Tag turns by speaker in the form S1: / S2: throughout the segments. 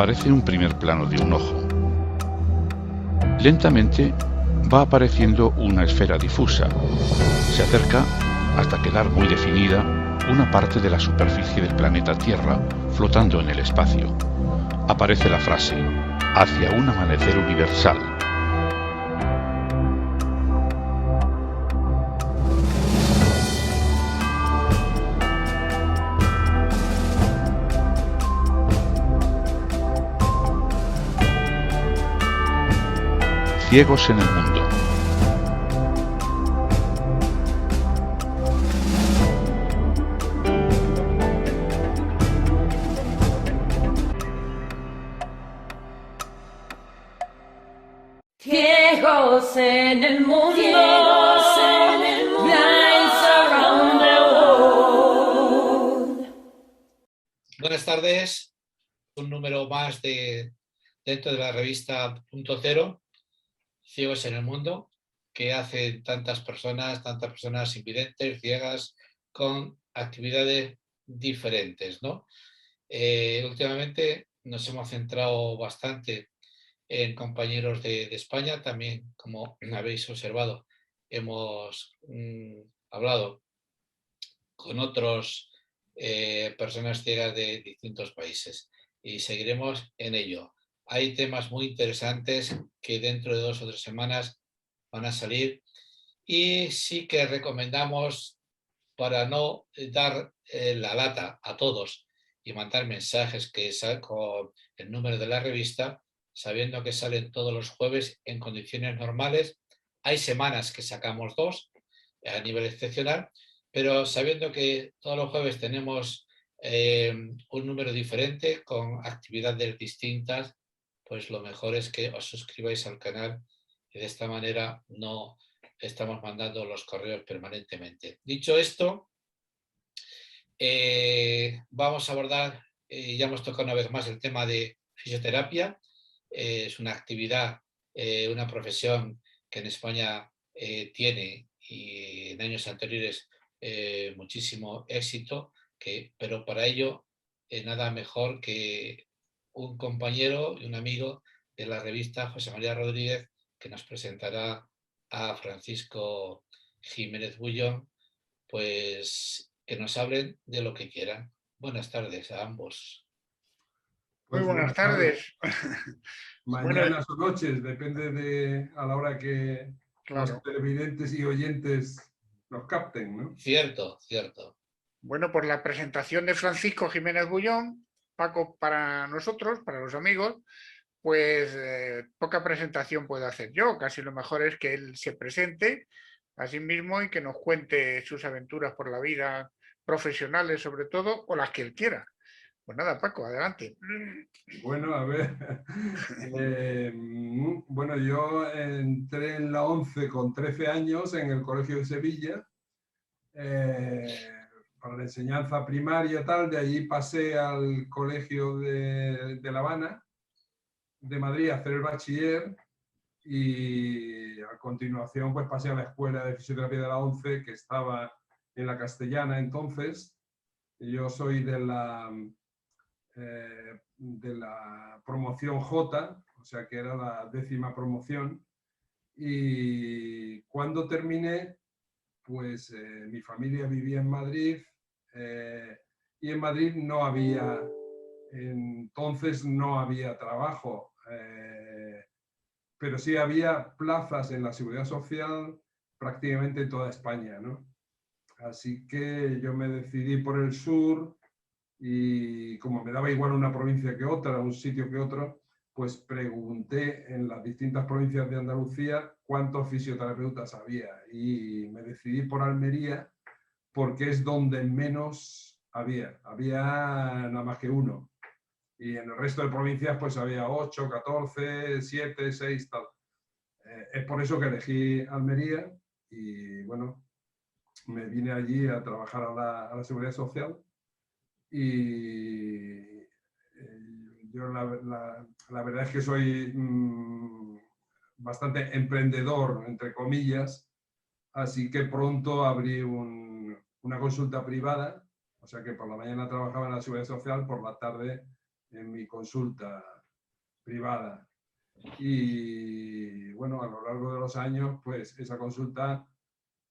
S1: aparece un primer plano de un ojo. Lentamente va apareciendo una esfera difusa. Se acerca hasta quedar muy definida una parte de la superficie del planeta Tierra flotando en el espacio. Aparece la frase: hacia un amanecer universal. Ciegos en el mundo.
S2: Ciegos en el mundo. Blind around the world.
S3: Buenas tardes. Un número más dentro de la revista Punto Cero, Ciegos en el Mundo, que hacen tantas personas invidentes, ciegas, con actividades diferentes, ¿no? Últimamente nos hemos centrado bastante en compañeros de España. También, como habéis observado, hemos hablado con otros personas ciegas de distintos países y seguiremos en ello. Hay temas muy interesantes que dentro de 2 o 3 semanas van a salir y sí que recomendamos, para no dar la lata a todos y mandar mensajes que con el número de la revista, sabiendo que salen todos los jueves en condiciones normales. Hay semanas que sacamos 2 a nivel excepcional, pero sabiendo que todos los jueves tenemos un número diferente con actividades distintas, pues lo mejor es que os suscribáis al canal y de esta manera no estamos mandando los correos permanentemente. Dicho esto, vamos a abordar, ya hemos tocado una vez más el tema de fisioterapia. Es una actividad, una profesión que en España tiene, y en años anteriores, muchísimo éxito, pero para ello nada mejor que un compañero y un amigo de la revista, José María Rodríguez, que nos presentará a Francisco Jiménez Bullón, pues que nos hablen de lo que quieran. Buenas tardes a ambos.
S4: Muy buenas tardes.
S5: Mañanas o noches, depende a la hora que los televidentes y oyentes nos capten, ¿no?
S3: Cierto, cierto.
S4: Bueno, por la presentación de Francisco Jiménez Bullón, Paco, para nosotros, para los amigos, pues poca presentación puedo hacer yo. Casi lo mejor es que él se presente a sí mismo y que nos cuente sus aventuras por la vida, profesionales sobre todo, o las que él quiera. Pues nada, Paco, adelante.
S5: Bueno, a ver. Bueno, yo entré en la 11 con 13 años en el Colegio de Sevilla para la enseñanza primaria y tal. De allí pasé al Colegio de La Habana, de Madrid, a hacer el bachiller, y a continuación pues pasé a la Escuela de Fisioterapia de la 11, que estaba en la Castellana entonces. Yo soy de la promoción J, o sea que era la 10ª promoción, y cuando terminé, pues mi familia vivía en Madrid, y en Madrid no había, entonces no había trabajo, pero sí había plazas en la Seguridad Social prácticamente en toda España, ¿no? Así que yo me decidí por el sur, y como me daba igual una provincia que otra, un sitio que otro, pues pregunté en las distintas provincias de Andalucía cuántos fisioterapeutas había, y me decidí por Almería porque es donde menos había nada más que 1, y en el resto de provincias pues había 8, 14, 7, 6, tal. Es por eso que elegí Almería, y bueno, me vine allí a trabajar a la Seguridad Social. Y yo la verdad es que soy bastante emprendedor, entre comillas, así que pronto abrí una consulta privada, o sea que por la mañana trabajaba en la Seguridad Social, por la tarde en mi consulta privada. Y bueno, a lo largo de los años, pues esa consulta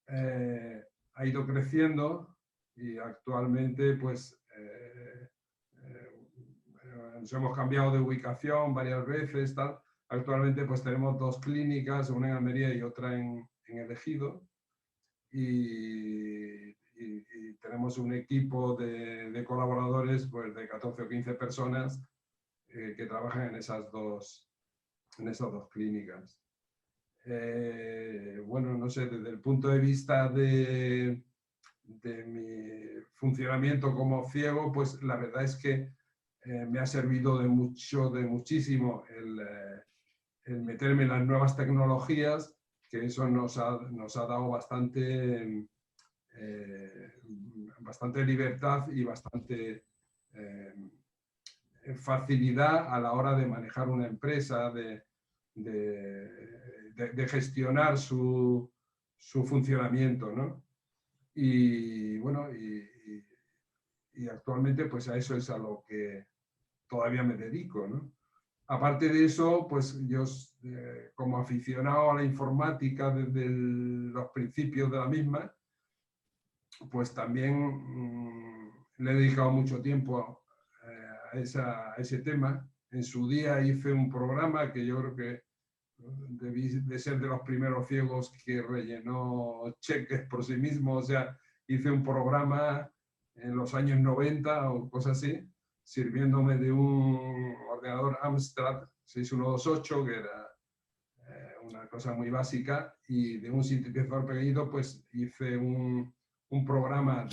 S5: ha ido creciendo y actualmente pues nos hemos cambiado de ubicación varias veces, tal. Actualmente pues tenemos 2 clínicas, una en Almería y otra en El Ejido, y tenemos un equipo de colaboradores pues de 14 o 15 personas que trabajan en esas dos clínicas. Bueno, no sé, desde el punto de vista de mi funcionamiento como ciego, pues la verdad es que me ha servido de muchísimo el meterme en las nuevas tecnologías, que eso nos ha dado bastante libertad y bastante facilidad a la hora de manejar una empresa, de gestionar su funcionamiento, ¿no? Y bueno, y actualmente pues a eso es a lo que todavía me dedico, ¿no? Aparte de eso, pues yo como aficionado a la informática desde los principios de la misma, pues también le he dedicado mucho tiempo a ese tema. En su día hice un programa que yo creo que debí de ser de los primeros ciegos que rellenó cheques por sí mismo. O sea, hice un programa en los años 90 o cosas así, sirviéndome de un ordenador Amstrad 6128, que era una cosa muy básica, y de un sintetizador pequeñito, pues hice un programa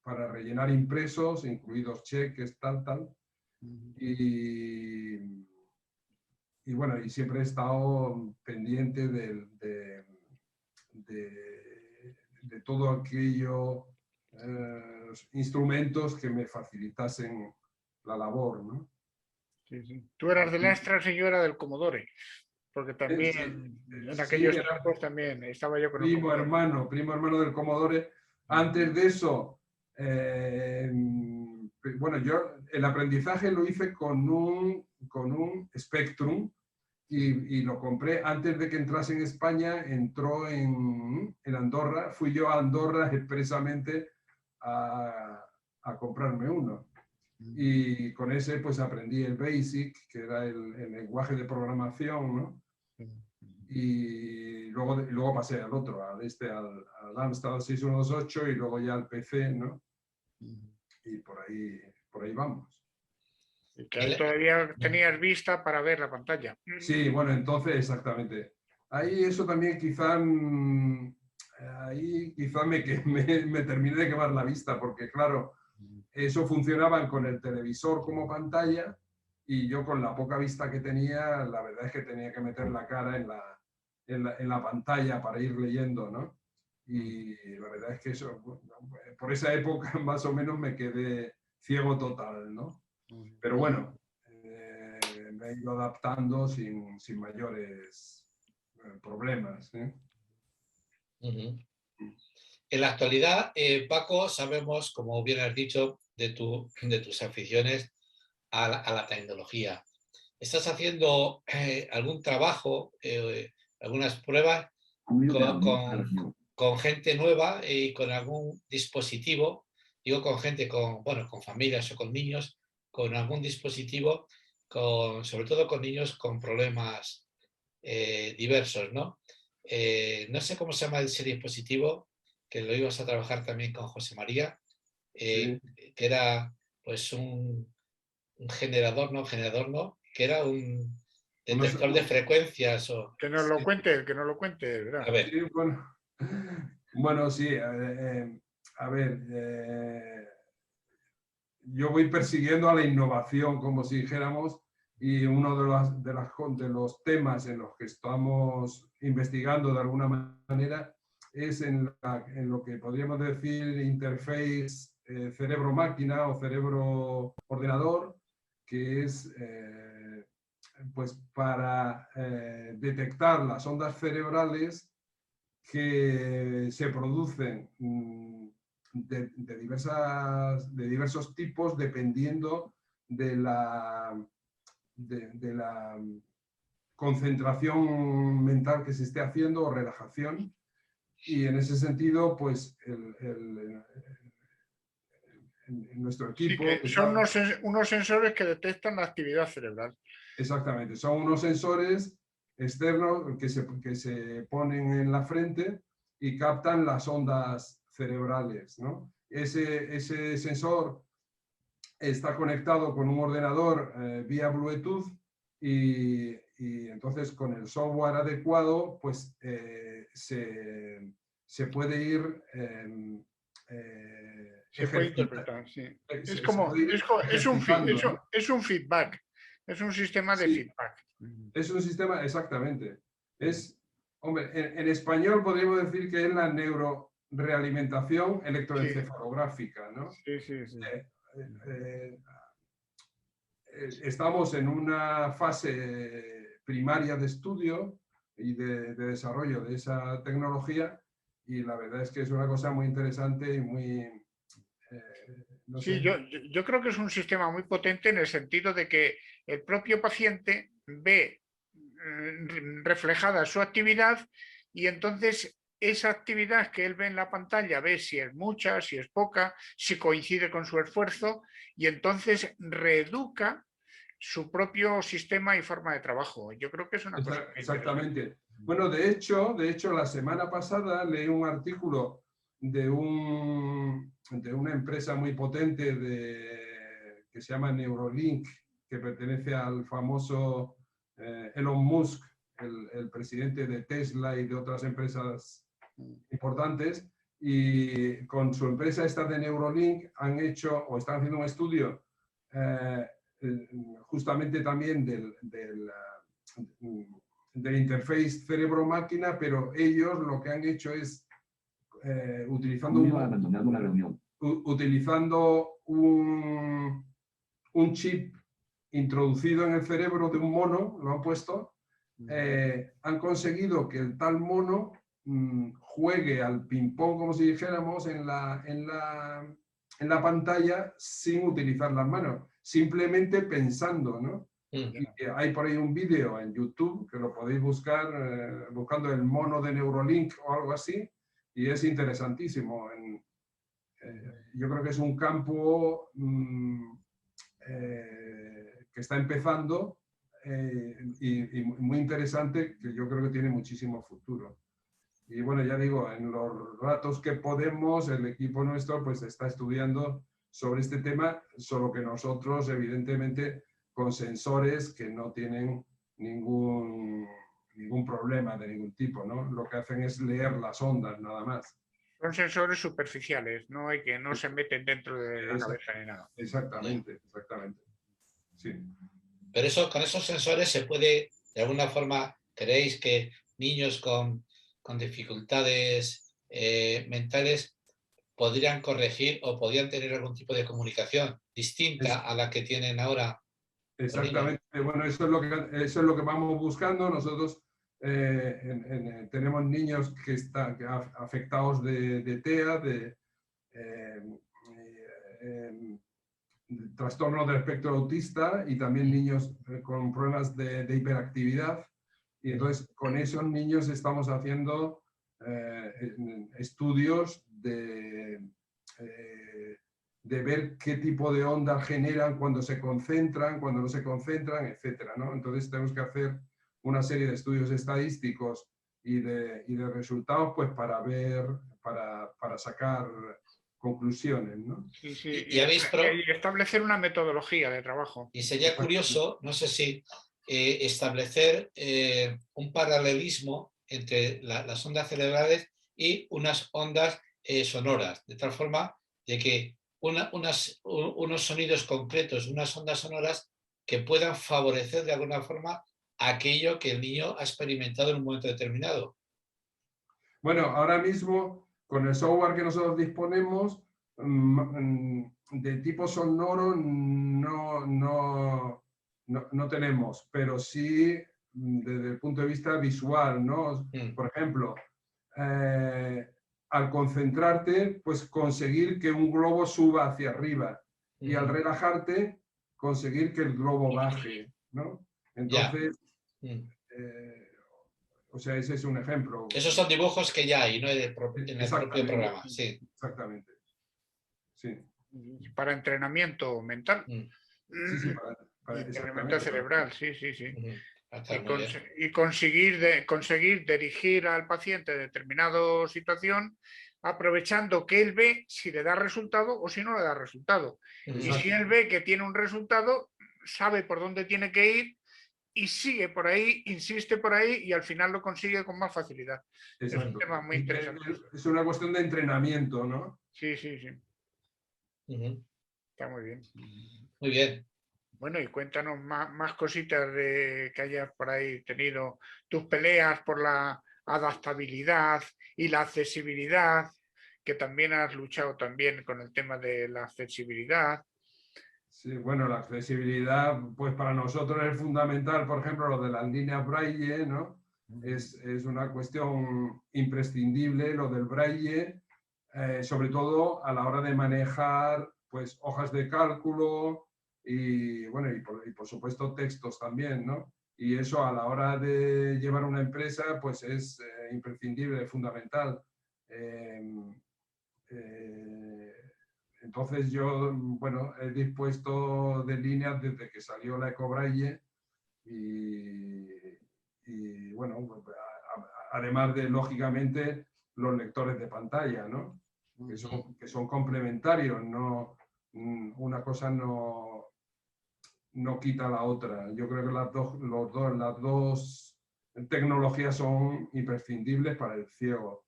S5: para rellenar impresos, incluidos cheques, tal. Y bueno, y siempre he estado pendiente de todo aquello, instrumentos que me facilitasen la labor, ¿no?
S4: Sí, sí. Tú eras de la Astra, yo era del Commodore, porque también en aquellos tiempos también estaba yo con el
S5: primo hermano del Commodore. Antes de eso, bueno, yo el aprendizaje lo hice con un Spectrum, y lo compré antes de que entrase en España. Entró en Andorra. Fui yo a Andorra expresamente a comprarme uno. Y con ese pues aprendí el BASIC, que era el lenguaje de programación, ¿no? Y luego pasé al otro, al Amstrad 6128, y luego ya al PC, ¿no? Y por ahí vamos.
S4: Que ahí todavía tenías vista para ver la pantalla.
S5: Sí, bueno, entonces exactamente. Ahí eso también quizá me terminé de quemar la vista, porque claro, eso funcionaba con el televisor como pantalla, y yo con la poca vista que tenía, la verdad es que tenía que meter la cara en la pantalla para ir leyendo, ¿no? Y la verdad es que eso, por esa época más o menos me quedé ciego total, ¿no? Pero bueno, me he ido adaptando sin mayores problemas, ¿eh?
S3: En la actualidad, Paco, sabemos, como bien has dicho, de tus aficiones a la tecnología. ¿Estás haciendo algún trabajo, algunas pruebas con gente nueva y con algún dispositivo? Digo, con gente con familias o con niños, con algún dispositivo, sobre todo con niños con problemas diversos, ¿no? No sé cómo se llama ese dispositivo, que lo ibas a trabajar también con José María,
S5: Sí.
S3: que era pues un generador, no, que era un detector de frecuencias.
S4: Que nos lo cuente, ¿verdad?
S3: A ver.
S5: Sí, bueno, sí. A ver, yo voy persiguiendo a la innovación, como si dijéramos, y uno de los temas en los que estamos investigando de alguna manera es en lo que podríamos decir interface cerebro-máquina o cerebro-ordenador, que es pues para detectar las ondas cerebrales que se producen de diversos tipos dependiendo de la concentración mental que se esté haciendo o relajación. Y en ese sentido, pues en nuestro
S4: Sí,
S5: equipo...
S4: que son unos sensores que detectan la actividad cerebral.
S5: Exactamente, son unos sensores externos que se ponen en la frente y captan las ondas cerebrales, ¿no? Ese sensor está conectado con un ordenador vía Bluetooth y entonces con el software adecuado pues se puede ir
S4: Se puede interpretar, sí.
S5: se
S4: Es
S5: puede ir ejercitando, ¿no?
S4: es un feedback, es un sistema de
S5: Sí.
S4: feedback.
S5: Es un sistema, exactamente. Hombre, en español podríamos decir que es la neurorealimentación electroencefalográfica, ¿no?
S4: Sí, sí, sí.
S5: Estamos en una fase primaria de estudio y de desarrollo de esa tecnología y la verdad es que es una cosa muy interesante y muy... no
S4: Sí,
S5: sé.
S4: yo creo que es un sistema muy potente en el sentido de que el propio paciente ve reflejada su actividad y entonces esa actividad que él ve en la pantalla ve si es mucha, si es poca, si coincide con su esfuerzo y entonces reeduca su propio sistema y forma de trabajo. Yo creo que es una cosa muy
S5: Exactamente. Bueno, de hecho, la semana pasada leí un artículo de una empresa muy potente que se llama Neuralink, que pertenece al famoso Elon Musk, el presidente de Tesla y de otras empresas importantes, y con su empresa esta de Neuralink han hecho o están haciendo un estudio justamente también del interface cerebro-máquina, pero ellos lo que han hecho es utilizando un chip introducido en el cerebro de un mono, lo han puesto, han conseguido que el tal mono juegue al ping-pong, como si dijéramos, en la pantalla sin utilizar las manos, simplemente pensando, ¿no? Y hay por ahí un vídeo en YouTube que lo podéis buscar buscando el mono de Neuralink o algo así, y es interesantísimo. Yo creo que es un campo que está empezando y muy interesante, que yo creo que tiene muchísimo futuro. Y bueno, ya digo, en los ratos que podemos, el equipo nuestro pues está estudiando sobre este tema, solo que nosotros evidentemente con sensores que no tienen ningún problema de ningún tipo, ¿no? Lo que hacen es leer las ondas, nada más.
S4: Son sensores superficiales, no se meten dentro de la cabeza ni nada.
S5: Exactamente, exactamente. Sí.
S3: Pero con esos sensores se puede, de alguna forma, ¿creéis que niños con dificultades mentales podrían corregir o podrían tener algún tipo de comunicación distinta a la que tienen ahora?
S5: Exactamente. Bueno, eso es lo que vamos buscando. Nosotros tenemos niños que están afectados de TEA, de trastorno del espectro autista y también niños con problemas de hiperactividad. Y entonces con esos niños estamos haciendo estudios de ver qué tipo de ondas generan cuando se concentran, cuando no se concentran, etcétera, ¿no? Entonces tenemos que hacer una serie de estudios estadísticos y de resultados pues para sacar conclusiones, ¿no?
S4: Sí, sí.
S3: Y
S4: establecer una metodología de trabajo.
S3: Y sería curioso, no sé si establecer un paralelismo entre las ondas cerebrales y unas ondas sonoras, de tal forma de que unos sonidos concretos, unas ondas sonoras que puedan favorecer de alguna forma aquello que el niño ha experimentado en un momento determinado.
S5: Bueno, ahora mismo con el software que nosotros disponemos de tipo sonoro no tenemos, pero sí desde el punto de vista visual, ¿no? Por ejemplo, al concentrarte, pues conseguir que un globo suba hacia arriba y al relajarte, conseguir que el globo baje, ¿no? Entonces, o sea, ese es un ejemplo.
S3: Esos son dibujos que ya hay, ¿no? En el propio programa, sí.
S5: Exactamente. Sí.
S4: Para entrenamiento mental.
S5: Sí, sí, para
S4: Entrenamiento cerebral, sí, sí, sí. Y conseguir dirigir al paciente a determinada situación, aprovechando que él ve si le da resultado o si no le da resultado. Y si él ve que tiene un resultado, sabe por dónde tiene que ir y sigue por ahí, insiste por ahí y al final lo consigue con más facilidad.
S5: Exacto.
S4: Es un tema muy interesante.
S5: Es una cuestión de entrenamiento, ¿no?
S4: Sí, sí, sí. Está muy bien.
S3: Muy bien.
S4: Bueno, y cuéntanos más cositas que hayas por ahí tenido, tus peleas por la adaptabilidad y la accesibilidad, que también has luchado también con el tema de la accesibilidad.
S5: Sí, bueno, la accesibilidad, pues para nosotros es fundamental, por ejemplo, lo de las líneas Braille, ¿no? Es una cuestión imprescindible, lo del Braille, sobre todo a la hora de manejar, pues, hojas de cálculo, y bueno, y por supuesto textos también, ¿no? Y eso a la hora de llevar una empresa, pues es imprescindible, fundamental. Entonces yo, bueno, he dispuesto de líneas desde que salió la EcoBraille y bueno, además de, lógicamente, los lectores de pantalla, ¿no? Que son complementarios, no, una cosa no quita la otra. Yo creo que las dos tecnologías son imprescindibles para el ciego.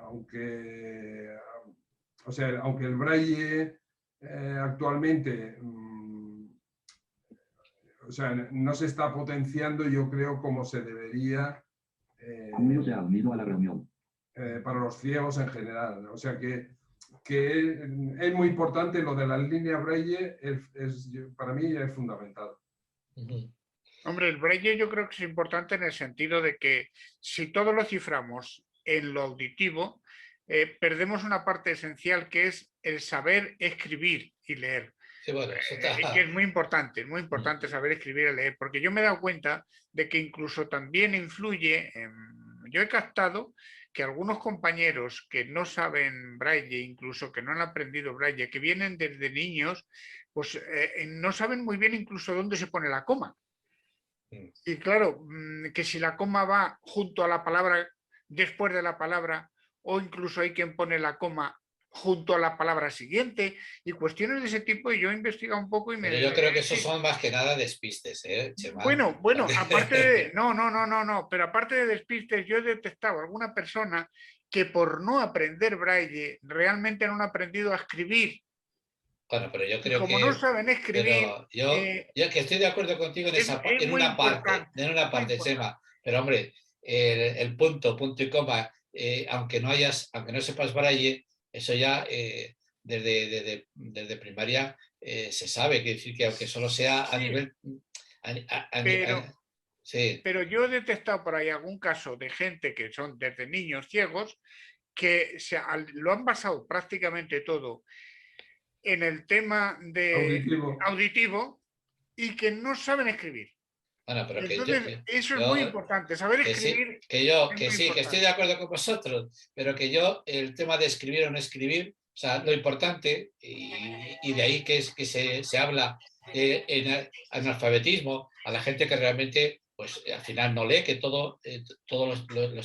S5: Aunque el Braille actualmente o sea, no se está potenciando, yo creo, como se debería para los ciegos en general. O sea que es muy importante lo de las líneas Braille, para mí es fundamental.
S4: Hombre, el Braille yo creo que es importante en el sentido de que si todo lo ciframos en lo auditivo, perdemos una parte esencial que es el saber escribir y leer.
S3: Sí, bueno,
S4: que es muy importante saber escribir y leer, porque yo me he dado cuenta de que incluso también influye, yo he captado que algunos compañeros que no saben Braille, incluso que no han aprendido Braille, que vienen desde niños, pues no saben muy bien incluso dónde se pone la coma. Y claro, que si la coma va junto a la palabra, después de la palabra, o incluso hay quien pone la coma junto a la palabra siguiente, y cuestiones de ese tipo, y yo he investigado un poco y me...
S3: Pero yo creo que esos son más que nada despistes, Chema.
S4: Bueno, aparte de... No, pero aparte de despistes, yo he detectado alguna persona que por no aprender Braille, realmente no han aprendido a escribir.
S3: Bueno, pero yo creo
S4: como no saben escribir...
S3: Yo que estoy de acuerdo contigo en una parte, Chema. Pero hombre, el punto y coma, aunque no sepas Braille, eso ya desde primaria se sabe, que decir que aunque solo sea a nivel... Pero
S4: yo he detectado por ahí algún caso de gente que son desde niños ciegos que lo han basado prácticamente todo en el tema de auditivo y que no saben escribir.
S3: Bueno, pero
S4: entonces, eso es muy importante, saber escribir.
S3: Que estoy de acuerdo con vosotros, pero que yo, el tema de escribir o no escribir, o sea, lo importante, y de ahí que se habla en analfabetismo, a la gente que realmente, pues al final no lee, que todo lo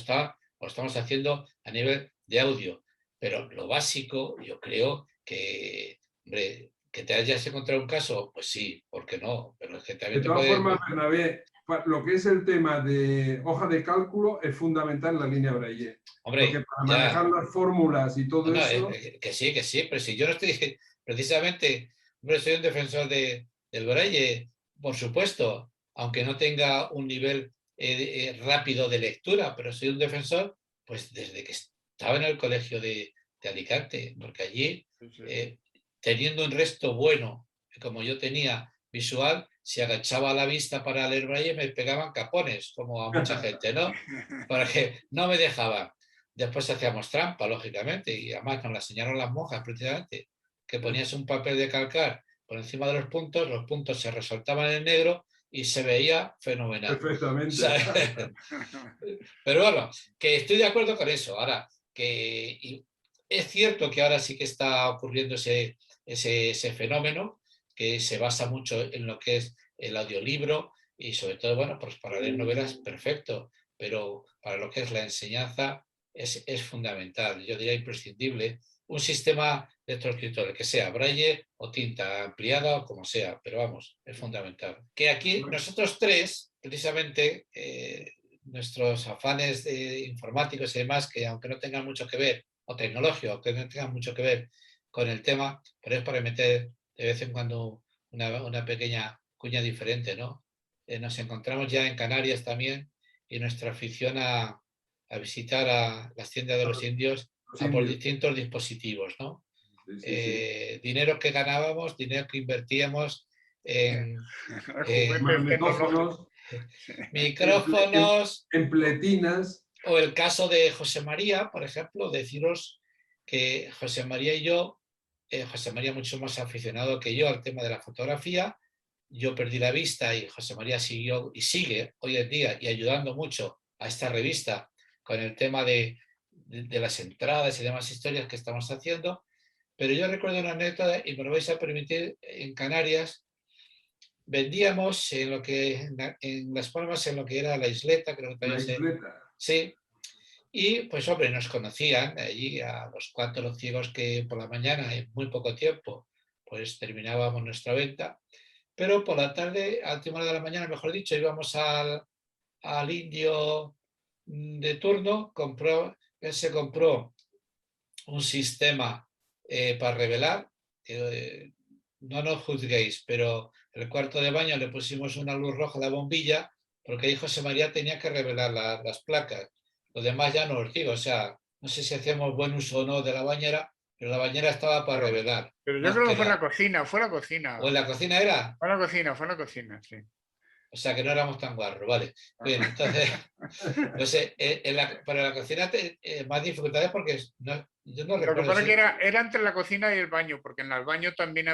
S3: estamos haciendo a nivel de audio. Pero lo básico, yo creo que, hombre, que te hayas encontrado un caso, pues sí, ¿por qué no? Pero es que también
S5: de todas formas, Bernabé, lo que es el tema de hoja de cálculo es fundamental en la línea Braille.
S3: Hombre,
S5: porque para manejar las fórmulas y todo eso...
S3: Que sí, pero si yo no estoy... Precisamente, hombre, soy un defensor del Braille, por supuesto, aunque no tenga un nivel rápido de lectura, pero soy un defensor, pues desde que estaba en el colegio de Alicante, porque allí... teniendo un resto bueno, como yo tenía, visual, si agachaba la vista para leer braille me pegaban capones, como a mucha gente, ¿no? Porque no me dejaban. Después hacíamos trampa, lógicamente, y además nos la enseñaron las monjas precisamente, que ponías un papel de calcar por encima de los puntos se resaltaban en negro y se veía fenomenal.
S5: Perfectamente.
S3: O sea, pero bueno, que estoy de acuerdo con eso. Ahora, que es cierto que ahora sí que está ocurriendo ese fenómeno, que se basa mucho en lo que es el audiolibro y sobre todo, bueno, pues para leer novelas, perfecto, pero para lo que es la enseñanza es fundamental, yo diría imprescindible, un sistema lectoescritor, el que sea, braille o tinta ampliada o como sea, pero vamos, es fundamental. Que aquí nosotros tres, precisamente, nuestros afanes informáticos y demás, que aunque no tengan mucho que ver, o tecnológicos, que no tengan mucho que ver con el tema, pero es para meter de vez en cuando una pequeña cuña diferente, ¿no? Nos encontramos ya en Canarias también y nuestra afición a visitar a las tiendas de los indios por distintos dispositivos, ¿no?
S5: Sí.
S3: Dinero que ganábamos, dinero que invertíamos en micrófonos,
S5: en pletinas.
S3: o el caso de José María, por ejemplo, deciros que José María y yo, José María mucho más aficionado que yo al tema de la fotografía, yo perdí la vista y José María siguió y sigue hoy en día y ayudando mucho a esta revista con el tema de las entradas y demás historias que estamos haciendo. Pero yo recuerdo una anécdota, y me lo vais a permitir, en Canarias vendíamos en Las Palmas, en lo que era la isleta, creo que también sí. Y pues hombre, nos conocían allí a los 4 ciegos que por la mañana, en muy poco tiempo, pues terminábamos nuestra venta. Pero por la tarde, a última hora de la mañana, mejor dicho, íbamos al indio de turno, él se compró un sistema para revelar, no nos juzguéis, pero en el cuarto de baño le pusimos una luz roja a la bombilla porque ahí José María tenía que revelar las placas. Lo demás ya no os digo, o sea, no sé si hacíamos buen uso o no de la bañera, pero la bañera estaba para revelar.
S4: Pero yo creo que fue la cocina, fue la cocina.
S3: ¿O en la cocina era?
S4: Fue la cocina, sí.
S3: O sea, que no éramos tan guarros, vale. Bien, entonces, pues, para la cocina más dificultades porque yo no recuerdo.
S4: Lo que pasa es que era entre la cocina y el baño, porque en el baño también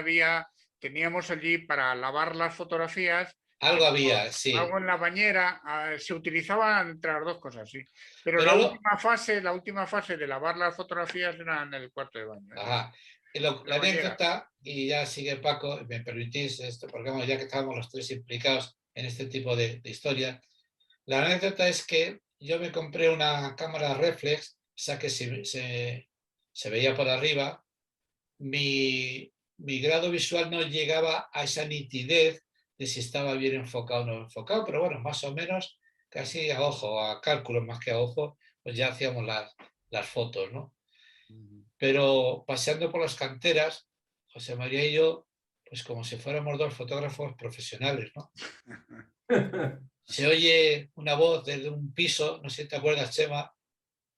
S4: teníamos allí para lavar las fotografías.
S3: Algo había, sí.
S4: Algo en la bañera, se utilizaba entre las dos cosas, sí. Pero la última fase de lavar las fotografías era en el cuarto de baño.
S3: Ajá. La anécdota, y ya sigue Paco, me permitís esto, porque ya que estábamos los tres implicados en este tipo de historia, la anécdota es que yo me compré una cámara reflex, o sea que se veía por arriba, mi grado visual no llegaba a esa nitidez de si estaba bien enfocado o no enfocado, pero bueno, más o menos casi a ojo, a cálculo más que a ojo, pues ya hacíamos las fotos, ¿no? Pero paseando por las canteras, José María y yo, pues como si fuéramos 2 fotógrafos profesionales, ¿no? Se oye una voz desde un piso, no sé si te acuerdas, Chema,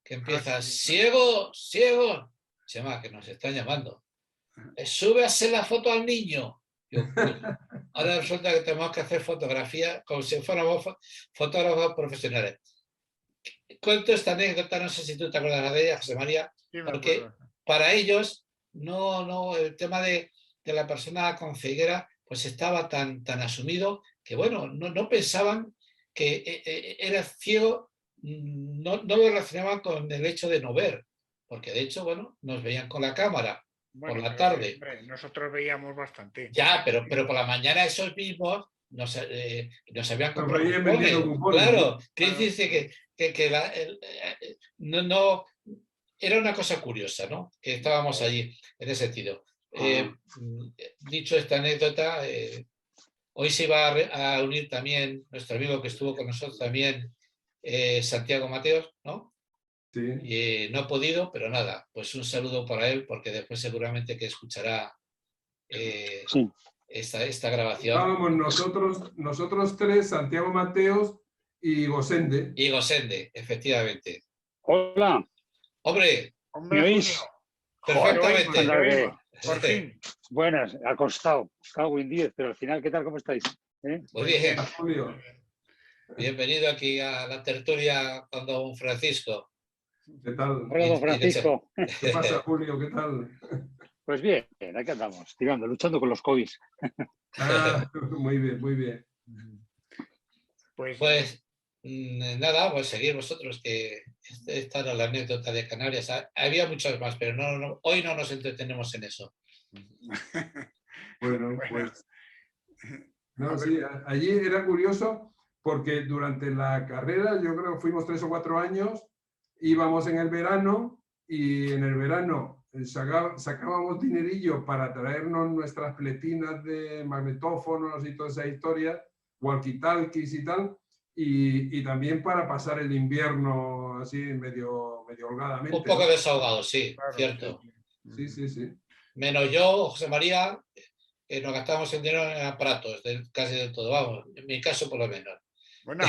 S3: que empieza, ¡ciego, ciego! Chema, que nos están llamando. ¡Súbase la foto al niño! Yo, ahora resulta que tenemos que hacer fotografía como si fuéramos fotógrafos profesionales. Cuento esta anécdota, no sé si tú te acuerdas de ella, José María, porque para ellos el tema de la persona con ceguera pues estaba tan asumido que bueno, no pensaban que era ciego, no lo relacionaban con el hecho de no ver, porque de hecho, bueno, nos veían con la cámara por la tarde.
S4: Hombre, nosotros veíamos bastante.
S3: Ya, pero por la mañana esos mismos nos habían comprado
S5: cupones.
S3: Claro, que dice que no era una cosa curiosa, ¿no? Que estábamos allí en ese sentido. Dicho esta anécdota, hoy se iba a unir también nuestro amigo que estuvo con nosotros también, Santiago Mateos, ¿no?
S5: Sí.
S3: Y no ha podido, pero nada, pues un saludo para él, porque después seguramente que escuchará esta grabación.
S5: Estábamos nosotros tres, Santiago Mateos y Gosende.
S3: Y Gosende, efectivamente.
S6: Hola.
S3: Hombre,
S6: ¿me oís?
S3: Perfectamente.
S4: Por fin.
S6: Buenas, ha costado, cago en 10, pero al final, ¿qué tal? ¿Cómo estáis? ¿Eh?
S3: Muy bien,
S5: Julio,
S3: bienvenido aquí a la tertulia con don Francisco.
S5: ¿qué tal?
S6: Hola, don Francisco.
S5: ¿Qué pasa, Julio? ¿Qué tal?
S6: Pues bien, aquí andamos, tirando, luchando con los COVID.
S5: Ah, muy bien, muy bien.
S3: Pues nada, pues seguir vosotros, que esta era la anécdota de Canarias. Había muchas más, pero hoy no nos entretenemos en eso.
S5: Bueno,
S4: Bueno,
S5: pues
S4: a
S5: no,
S4: ver,
S5: sí, allí era curioso porque durante la carrera, yo creo que fuimos 3 o 4 años, íbamos en el verano y en el verano sacábamos dinerillo para traernos nuestras pletinas de magnetófonos y toda esa historia, walkie-talkies y tal, y también para pasar el invierno así medio holgadamente,
S3: Un poco
S5: ¿no?
S3: desahogado, sí,
S4: claro,
S3: cierto.
S5: Sí, sí, sí.
S3: Menos yo, José María, nos gastamos el dinero en aparatos, casi de todo, vamos, en mi caso por lo menos.
S4: bueno,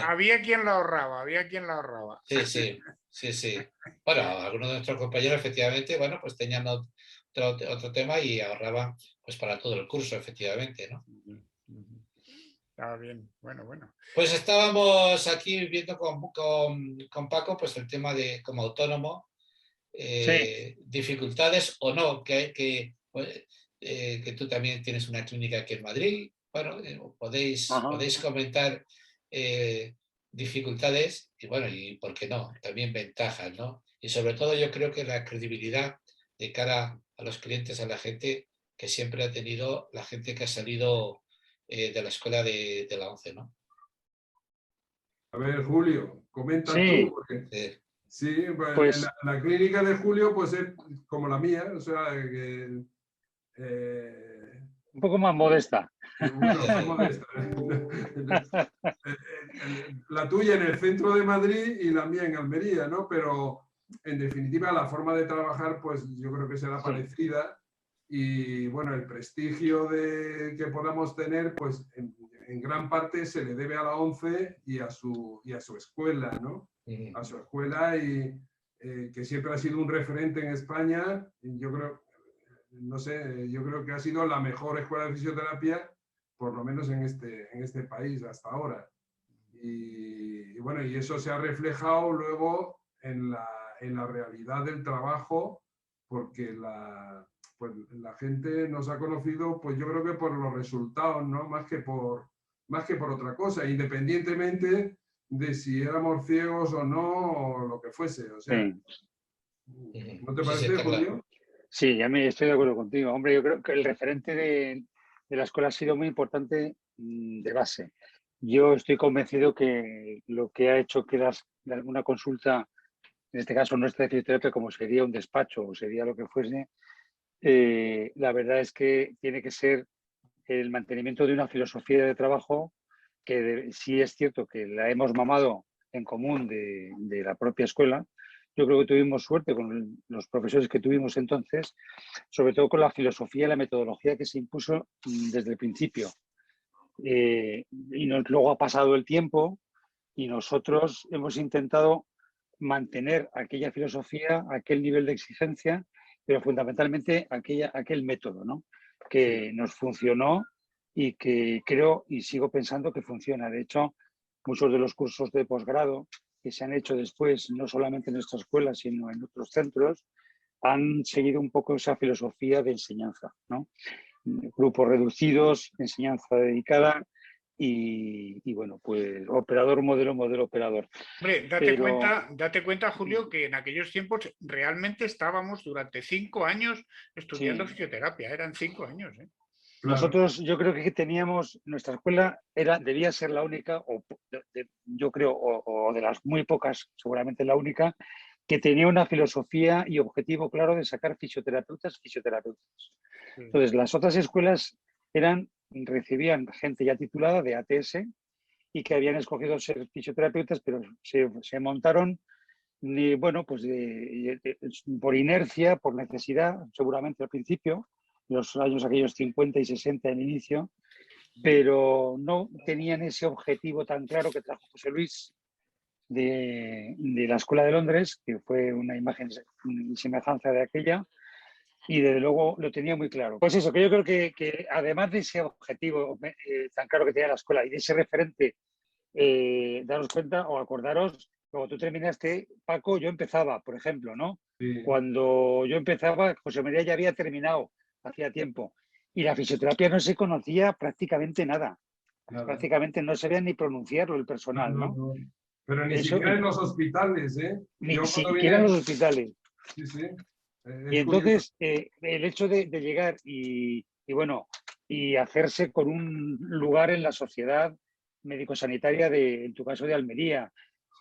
S4: había quien la ahorraba, había quien la ahorraba.
S3: Sí, sí, sí, sí. Bueno, algunos de nuestros compañeros efectivamente, bueno, pues tenían otro tema y ahorraban pues para todo el curso, efectivamente, ¿no?
S4: Estaba bien, bueno.
S3: Pues estábamos aquí viendo con Paco pues el tema de como autónomo,
S6: Sí,
S3: dificultades o no, que tú también tienes una clínica aquí en Madrid. Bueno,
S6: ajá.
S3: podéis comentar dificultades y bueno, y por qué no, también ventajas, ¿no? Y sobre todo yo creo que la credibilidad de cara a los clientes, a la gente que siempre ha tenido la gente que ha salido de la escuela de la ONCE, ¿no?
S5: A ver, Julio, comenta tú,
S6: Sí,
S5: porque
S3: Sí.
S5: sí, pues,
S6: pues
S5: la clínica de Julio pues es como la mía, o sea, que,
S6: un poco más modesta.
S5: bueno, más modesta. La tuya en el centro de Madrid y la mía en Almería, ¿no? Pero en definitiva la forma de trabajar pues yo creo que será
S6: Sí,
S5: parecida y bueno, el prestigio que podamos tener pues en gran parte se le debe a la ONCE y a su escuela, ¿no? A su escuela y que siempre ha sido un referente en España. Yo creo, no sé, yo creo que ha sido la mejor escuela de fisioterapia, por lo menos en este país hasta ahora. Y bueno, y eso se ha reflejado luego en la realidad del trabajo, porque pues, la gente nos ha conocido, pues yo creo que por los resultados, ¿no? Más que por otra cosa, independientemente de si éramos ciegos o no, o lo que fuese. O sea,
S6: sí.
S5: ¿no te
S3: Sí, sí,
S5: parece,
S3: está claro.
S5: Julio?
S6: Sí, ya me estoy de acuerdo contigo. Hombre, yo creo que el referente de la escuela ha sido muy importante de base. Yo estoy convencido que lo que ha hecho que una consulta, en este caso nuestra de fisioterapia, como sería un despacho o sería lo que fuese, la verdad es que tiene que ser el mantenimiento de una filosofía de trabajo que sí es cierto que la hemos mamado en común de la propia escuela. Yo creo que tuvimos suerte con los profesores que tuvimos entonces, sobre todo con la filosofía y la metodología que se impuso desde el principio. Luego ha pasado el tiempo y nosotros hemos intentado mantener aquella filosofía, aquel nivel de exigencia, pero fundamentalmente aquel método, ¿no?
S5: Sí.
S6: Que nos funcionó y que creo y sigo pensando que funciona. De hecho, muchos de los cursos de posgrado que se han hecho después, no solamente en nuestra escuela, sino en otros centros, han seguido un poco esa filosofía de enseñanza, ¿no? Grupos reducidos, enseñanza dedicada y bueno, pues operador, modelo operador.
S4: Hombre,
S6: Pero
S4: date cuenta, Julio, que en aquellos tiempos realmente estábamos durante 5 años estudiando
S6: sí,
S4: fisioterapia, eran 5 años, ¿eh?
S5: Claro.
S6: nosotros yo creo que teníamos, nuestra escuela debía ser la única, yo creo, o de las muy pocas, seguramente la única, que tenía una filosofía y objetivo claro de sacar fisioterapeutas. Entonces, las otras escuelas recibían gente ya titulada de ATS y que habían escogido ser fisioterapeutas, pero se montaron, bueno, pues por inercia, por necesidad, seguramente al principio, los años aquellos 50 y 60 en inicio, pero no tenían ese objetivo tan claro que trajo José Luis de la Escuela de Londres, que fue una imagen y semejanza de aquella, y desde luego lo tenía muy claro. Pues eso, que yo creo que además de ese objetivo tan claro que tenía la escuela y de ese referente, daros cuenta o acordaros, cuando tú terminaste, Paco, yo empezaba, por ejemplo, ¿no?
S5: Sí,
S6: Cuando yo empezaba, José María ya había terminado, hacía tiempo, y la fisioterapia no se conocía prácticamente nada.
S5: nada.
S6: Prácticamente no sabía ni pronunciarlo el
S5: No,
S6: personal,
S5: no,
S6: ¿no?
S5: no. Pero ni
S6: Eso,
S5: siquiera en los hospitales, ¿eh?
S6: ni
S5: Yo cuando
S6: siquiera en
S5: vine,
S6: los hospitales.
S5: sí, sí,
S6: Y
S5: es curioso.
S6: entonces, el hecho de llegar bueno, y hacerse con un lugar en la sociedad médico-sanitaria, en tu caso, de Almería.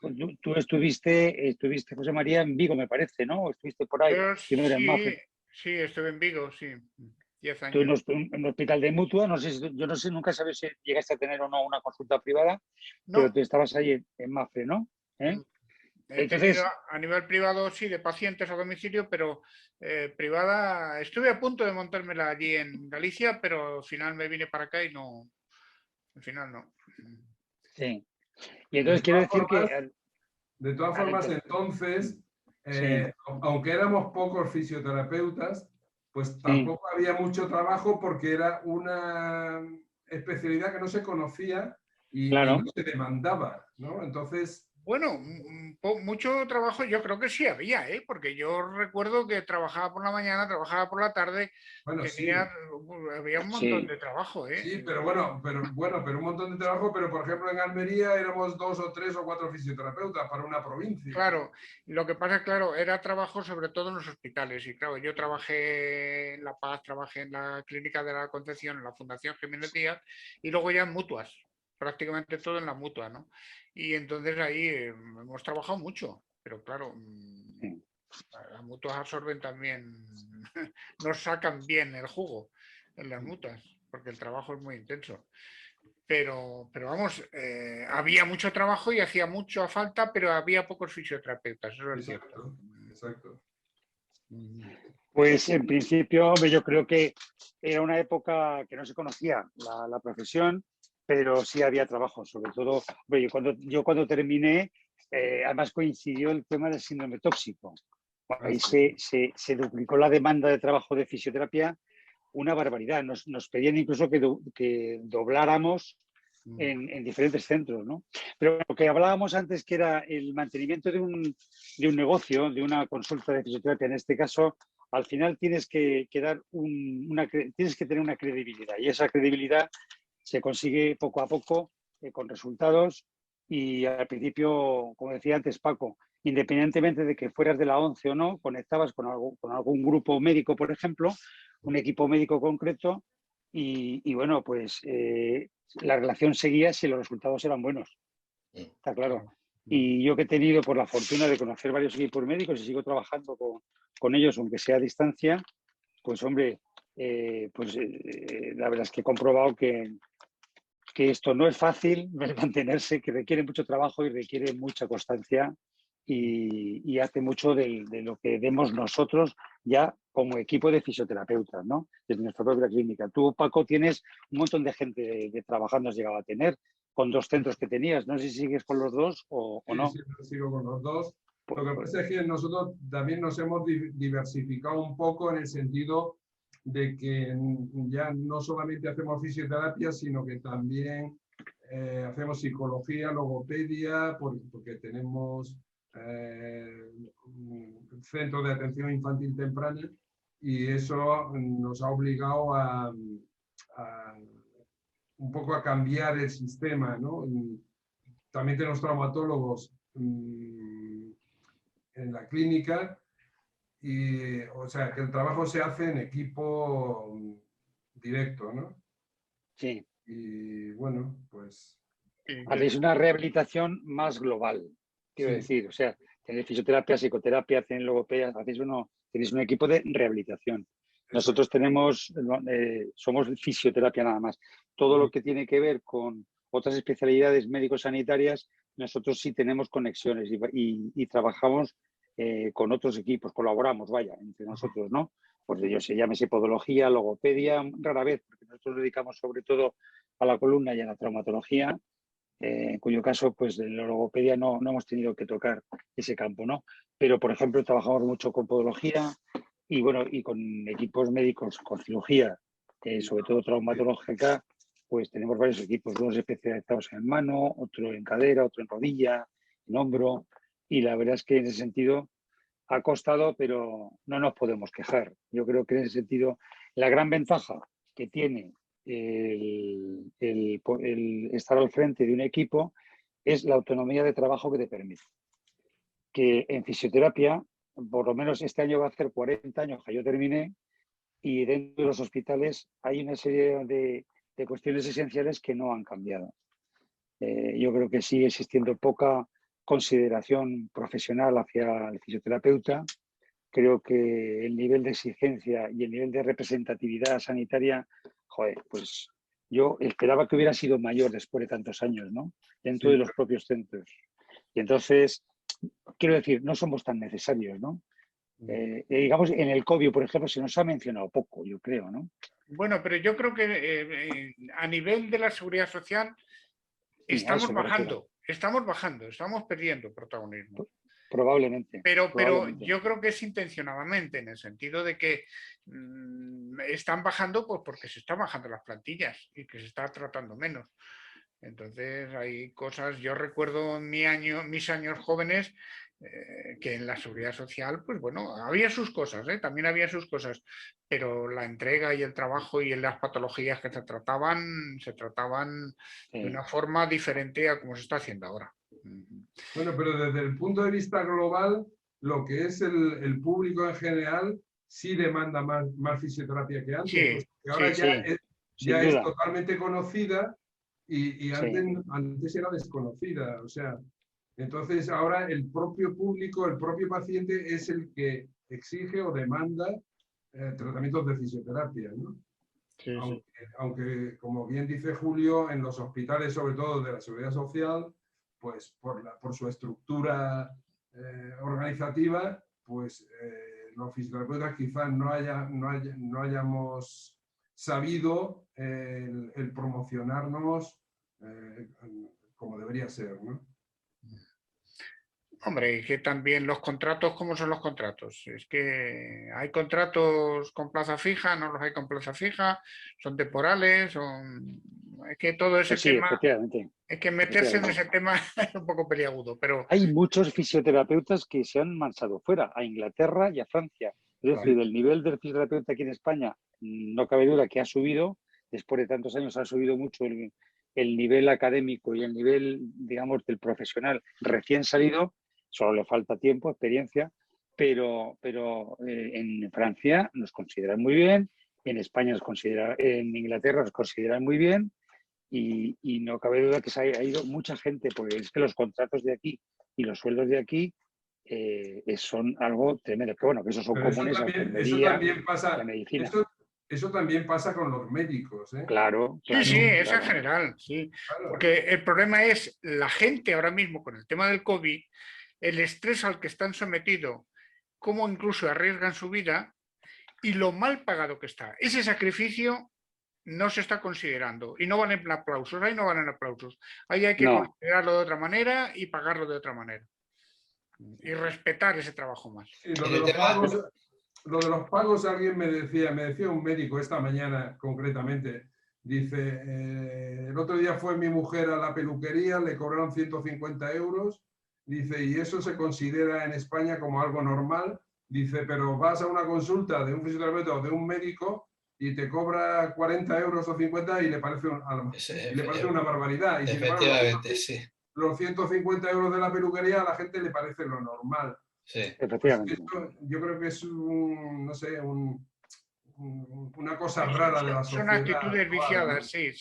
S5: Sí.
S6: Tú estuviste, José María, en Vigo, me parece, ¿no? ¿O estuviste por ahí?
S4: Yo
S6: Primero en
S4: sí,
S6: Mafre.
S4: sí, estuve en Vigo, sí, 10
S6: Tú
S4: años.
S6: en un hospital de mutua, no sé, yo no sé, nunca sabes si llegaste a tener o no una consulta privada, pero
S4: No,
S6: tú estabas ahí en Mafre, ¿no?
S4: mm,
S6: ¿Eh?
S4: he tenido
S6: Entonces,
S4: a nivel privado, sí, de pacientes a domicilio, pero privada, estuve a punto de montármela allí en Galicia, pero al final me vine para acá y no, al final no.
S6: sí. Y
S5: De
S6: entonces quiero
S5: todas
S6: decir que
S5: formas, de todas formas, entonces,
S6: sí,
S5: aunque éramos pocos fisioterapeutas, pues
S6: sí,
S5: tampoco había mucho trabajo porque era una especialidad que no se conocía y no
S6: claro.
S5: se demandaba, ¿no? Entonces,
S4: Bueno, mucho trabajo yo creo que sí había, ¿eh? Porque yo recuerdo que trabajaba por la mañana, trabajaba por la tarde,
S5: bueno,
S4: tenía,
S5: sí,
S4: había un montón
S6: Sí,
S4: de trabajo, ¿eh?
S5: sí, pero bueno, pero un montón de trabajo, pero por ejemplo en Almería éramos 2 o 3 o 4 fisioterapeutas para una provincia, ¿no?
S4: Claro, lo que pasa, claro, era trabajo sobre todo en los hospitales. Y claro, yo trabajé en La Paz, trabajé en la Clínica de la Concepción, en la Fundación Jiménez Díaz, y luego ya en mutuas, prácticamente todo en la mutua, ¿no? Y entonces ahí hemos trabajado mucho, pero claro,
S6: sí.
S4: las mutuas absorben también, nos sacan bien el jugo en las mutuas, porque el trabajo es muy intenso. Pero vamos, había mucho trabajo y hacía mucho falta, pero había pocos fisioterapeutas, eso es cierto.
S5: Exacto, exacto.
S6: Pues en principio, hombre, yo creo que era una época que no se conocía la profesión, pero sí había trabajo, sobre todo, hombre, yo cuando terminé, además coincidió el tema del síndrome tóxico.
S5: Ah,
S6: Ahí
S5: sí.
S6: se duplicó la demanda de trabajo de fisioterapia, una barbaridad. Nos pedían incluso que dobláramos en diferentes centros, ¿no? Pero lo que hablábamos antes, que era el mantenimiento de un negocio, de una consulta de fisioterapia, en este caso, al final tienes que dar tienes que tener una credibilidad, y esa credibilidad se consigue poco a poco, con resultados, y al principio, como decía antes Paco, independientemente de que fueras de la ONCE o no, conectabas con algún grupo médico, por ejemplo, un equipo médico concreto, y bueno, pues la relación seguía si los resultados eran buenos, está claro. Y yo que he tenido por la fortuna de conocer varios equipos médicos y sigo trabajando con ellos, aunque sea a distancia, pues hombre, la verdad es que he comprobado que esto no es fácil mantenerse, que requiere mucho trabajo y requiere mucha constancia, y hace mucho de lo que vemos nosotros ya como equipo de fisioterapeutas, ¿no? Desde nuestra propia clínica. Tú, Paco, tienes un montón de gente trabajando, has llegado a tener, con 2 centros que tenías. No sé si sigues con los 2 o
S5: Sí,
S6: no.
S5: sí, sigo con los dos.
S6: Pues,
S5: Lo que pasa es que nosotros también nos hemos diversificado un poco en el sentido de que ya no solamente hacemos fisioterapia, sino que también hacemos psicología, logopedia, porque tenemos un centro de atención infantil temprana y eso nos ha obligado a un poco a cambiar el sistema, ¿no? También tenemos traumatólogos en la clínica y, o sea, que el trabajo se hace en equipo directo, ¿no?
S6: sí,
S5: Y bueno, pues
S4: Sí,
S6: hacéis una rehabilitación más global, quiero
S5: sí,
S6: decir. O sea, tenéis fisioterapia, psicoterapia, tenéis logopedia, tenéis un equipo de rehabilitación.
S5: exacto.
S6: Nosotros somos fisioterapia nada más. Todo lo que tiene que ver con otras especialidades médico-sanitarias, nosotros sí tenemos conexiones y trabajamos con otros equipos, colaboramos, vaya, entre nosotros, ¿no? Pues ellos se llame podología, logopedia, rara vez, porque nosotros nos dedicamos sobre todo a la columna y a la traumatología, en cuyo caso, pues en la logopedia no hemos tenido que tocar ese campo, ¿no? Pero, por ejemplo, trabajamos mucho con podología, Y bueno, y con equipos médicos con cirugía, sobre todo traumatológica, pues tenemos varios equipos, unos especializados en mano, otro en cadera, otro en rodilla, en hombro. Y la verdad es que en ese sentido ha costado, pero no nos podemos quejar. Yo creo que en ese sentido la gran ventaja que tiene el estar al frente de un equipo es la autonomía de trabajo que te permite. Que en fisioterapia, por lo menos este año va a hacer 40 años que yo terminé, y dentro de los hospitales hay una serie de cuestiones esenciales que no han cambiado. Yo creo que sigue existiendo poca consideración profesional hacia el fisioterapeuta. Creo que el nivel de exigencia y el nivel de representatividad sanitaria, joder, pues yo esperaba que hubiera sido mayor después de tantos años, ¿no? Dentro de los propios centros. Y entonces, quiero decir, no somos tan necesarios, ¿no? Digamos, en el COVID, por ejemplo, se nos ha mencionado poco, yo creo, ¿no?
S4: Bueno, pero yo creo que a nivel de la seguridad social estamos bajando, estamos perdiendo protagonismo.
S6: Probablemente.
S4: Pero yo creo que es intencionadamente, en el sentido de que están bajando pues porque se están bajando las plantillas y que se está tratando menos. Entonces hay cosas, yo recuerdo en mis años jóvenes que en la seguridad social, pues bueno, había sus cosas, también había sus cosas, pero la entrega y el trabajo y las patologías que se trataban de una forma diferente a como se está haciendo ahora.
S5: Bueno, pero desde el punto de vista global, lo que es el público en general sí demanda más fisioterapia que antes.
S4: Sí,
S5: ahora ya es totalmente conocida y antes era desconocida. O sea, entonces ahora el propio público, el propio paciente es el que exige o demanda tratamientos de fisioterapia, ¿no?
S4: Sí,
S5: aunque, como bien dice Julio, en los hospitales, sobre todo de la seguridad social, pues por su estructura organizativa, pues los fisioterapeutas quizás no hayamos sabido el promocionarnos como debería ser, ¿no?
S4: Hombre, y que también los contratos, ¿cómo son los contratos? Es que hay contratos con plaza fija, no los hay con plaza fija, son temporales, es que todo ese tema,
S6: efectivamente.
S4: Es que meterse en ese tema es un poco peliagudo, pero...
S6: Hay muchos fisioterapeutas que se han marchado fuera, a Inglaterra y a Francia. Es decir, el nivel del fisioterapeuta aquí en España, no cabe duda que ha subido, después de tantos años ha subido mucho el nivel académico y el nivel, digamos, del profesional recién salido. Solo le falta tiempo, experiencia, pero en Francia nos consideran muy bien, en España en Inglaterra nos consideran muy bien. Y no cabe duda que se ha ido mucha gente, porque es que los contratos de aquí y los sueldos de aquí son algo tremendo. Que bueno, que esos son comunes a enfermería y a medicina.
S5: Eso también pasa con los médicos, ¿eh?
S6: Claro.
S4: Sí, es en general, sí. Claro. Porque el problema es la gente ahora mismo con el tema del COVID, el estrés al que están sometidos, cómo incluso arriesgan su vida y lo mal pagado que está. Ese sacrificio no se está considerando y no valen aplausos, ahí no valen aplausos. Ahí hay que considerarlo de otra manera y pagarlo de otra manera. Y respetar ese trabajo más.
S5: Sí, lo de los pagos, alguien me decía un médico esta mañana concretamente, dice, el otro día fue mi mujer a la peluquería, le cobraron 150 euros, dice, y eso se considera en España como algo normal, dice, pero vas a una consulta de un fisioterapeuta o de un médico y te cobra 40 euros o 50 y le parece una barbaridad. Y
S3: efectivamente, sí.
S5: Los 150 euros de la peluquería a la gente le parece lo normal.
S3: Sí.
S6: Efectivamente.
S5: Pues yo creo que es una cosa rara de la sociedad.
S4: Son actitudes viciadas, sí.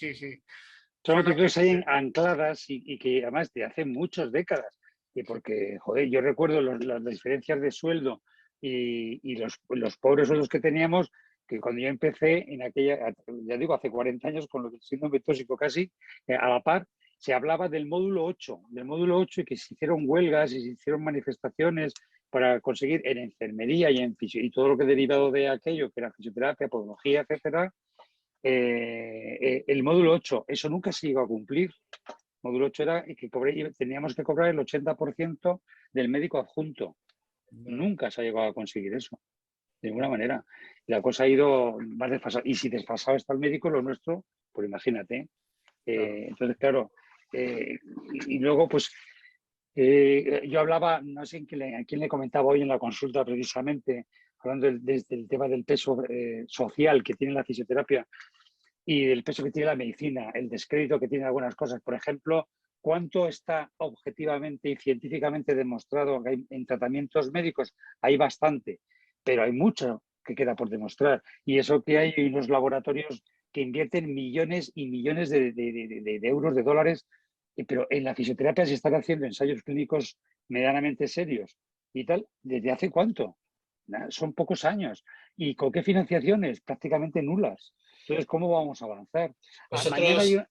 S6: Son actitudes ahí ancladas y que además de hace muchas décadas. Y porque, joder, yo recuerdo las diferencias de sueldo y los pobres sueldos que teníamos, que cuando yo empecé en aquella, ya digo, hace 40 años, con lo que síndrome tóxico casi, a la par, se hablaba del módulo 8, y que se hicieron huelgas y se hicieron manifestaciones para conseguir en enfermería y todo lo que derivado de aquello, que era fisioterapia, podología, etcétera, el módulo 8, eso nunca se llegó a cumplir. El módulo 8 era que teníamos que cobrar el 80% del médico adjunto. Nunca se ha llegado a conseguir eso. de ninguna manera. Y la cosa ha ido más desfasada. Y si desfasado está el médico, lo nuestro, pues imagínate. Entonces, claro, y luego, pues, yo hablaba, no sé a quién le comentaba hoy en la consulta precisamente, hablando del tema del peso social que tiene la fisioterapia y del peso que tiene la medicina, el descrédito que tiene algunas cosas. Por ejemplo, ¿cuánto está objetivamente y científicamente demostrado que hay en tratamientos médicos? Hay bastante, pero hay mucho que queda por demostrar. Y eso que hay unos laboratorios que invierten millones y millones de euros, de dólares, pero en la fisioterapia se están haciendo ensayos clínicos medianamente serios y tal. ¿Desde hace cuánto? Son pocos años. ¿Y con qué financiaciones? Prácticamente nulas. Entonces, ¿cómo vamos a avanzar? Mañana
S3: Vosotros...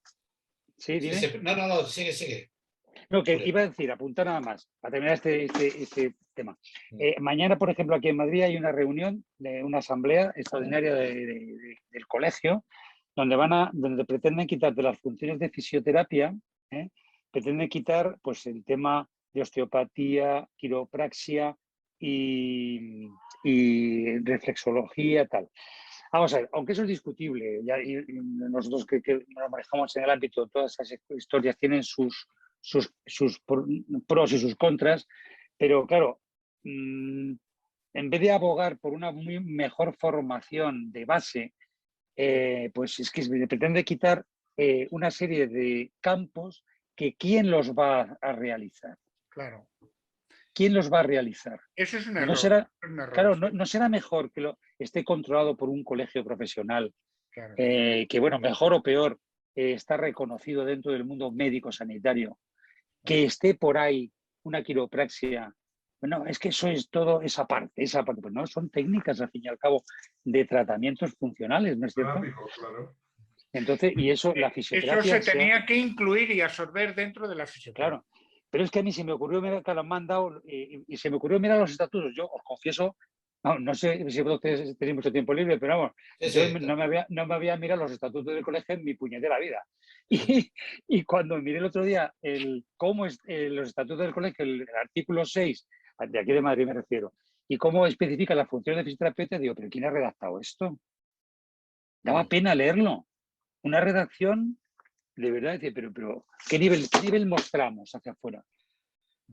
S6: Sí,
S3: Sí,
S6: dime.
S3: sí, no, sigue.
S6: No, que
S3: Julio.
S6: iba a decir, apuntar nada más, para terminar este tema. Mañana, por ejemplo, aquí en Madrid hay una reunión de una asamblea extraordinaria del colegio, donde pretenden quitar de las funciones de fisioterapia, pretenden quitar pues, el tema de osteopatía, quiropraxia y reflexología, tal. Vamos a ver, aunque eso es discutible, y nosotros que nos manejamos en el ámbito, todas esas historias tienen sus pros y sus contras, pero claro, en vez de abogar por una muy mejor formación de base, pues es que se pretende quitar una serie de campos que ¿quién los va a realizar?
S4: Claro.
S6: ¿Quién los va a realizar?
S4: Eso es un
S6: No
S4: error.
S6: será,
S4: Es un error,
S6: claro,
S4: sí,
S6: no será mejor que esté controlado por un colegio profesional,
S4: claro.
S6: que bueno, mejor o peor, está reconocido dentro del mundo médico sanitario, que esté por ahí una quiropraxia. Bueno, es que eso es todo esa parte, pues no, son técnicas al fin y al cabo de tratamientos funcionales, ¿no es cierto?
S5: Claro.
S6: Entonces, y eso, la
S4: Eso
S6: fisioterapia
S4: se tenía que incluir y absorber dentro de la fisioterapia.
S6: Claro, pero es que a mí se me ocurrió mirar, que lo han mandado, y se me ocurrió mirar los estatutos. Yo os confieso, no sé si vosotros tenéis mucho tiempo libre, pero vamos,
S3: Sí,
S6: yo
S3: sí,
S6: no me había mirado los estatutos del colegio en mi puñetera vida. Y cuando miré el otro día cómo es los estatutos del colegio, el artículo 6, de aquí de Madrid me refiero, y cómo especifica la función de fisioterapeuta, digo, ¿pero quién ha redactado esto? Daba pena leerlo. Una redacción de verdad, pero ¿qué nivel mostramos hacia afuera?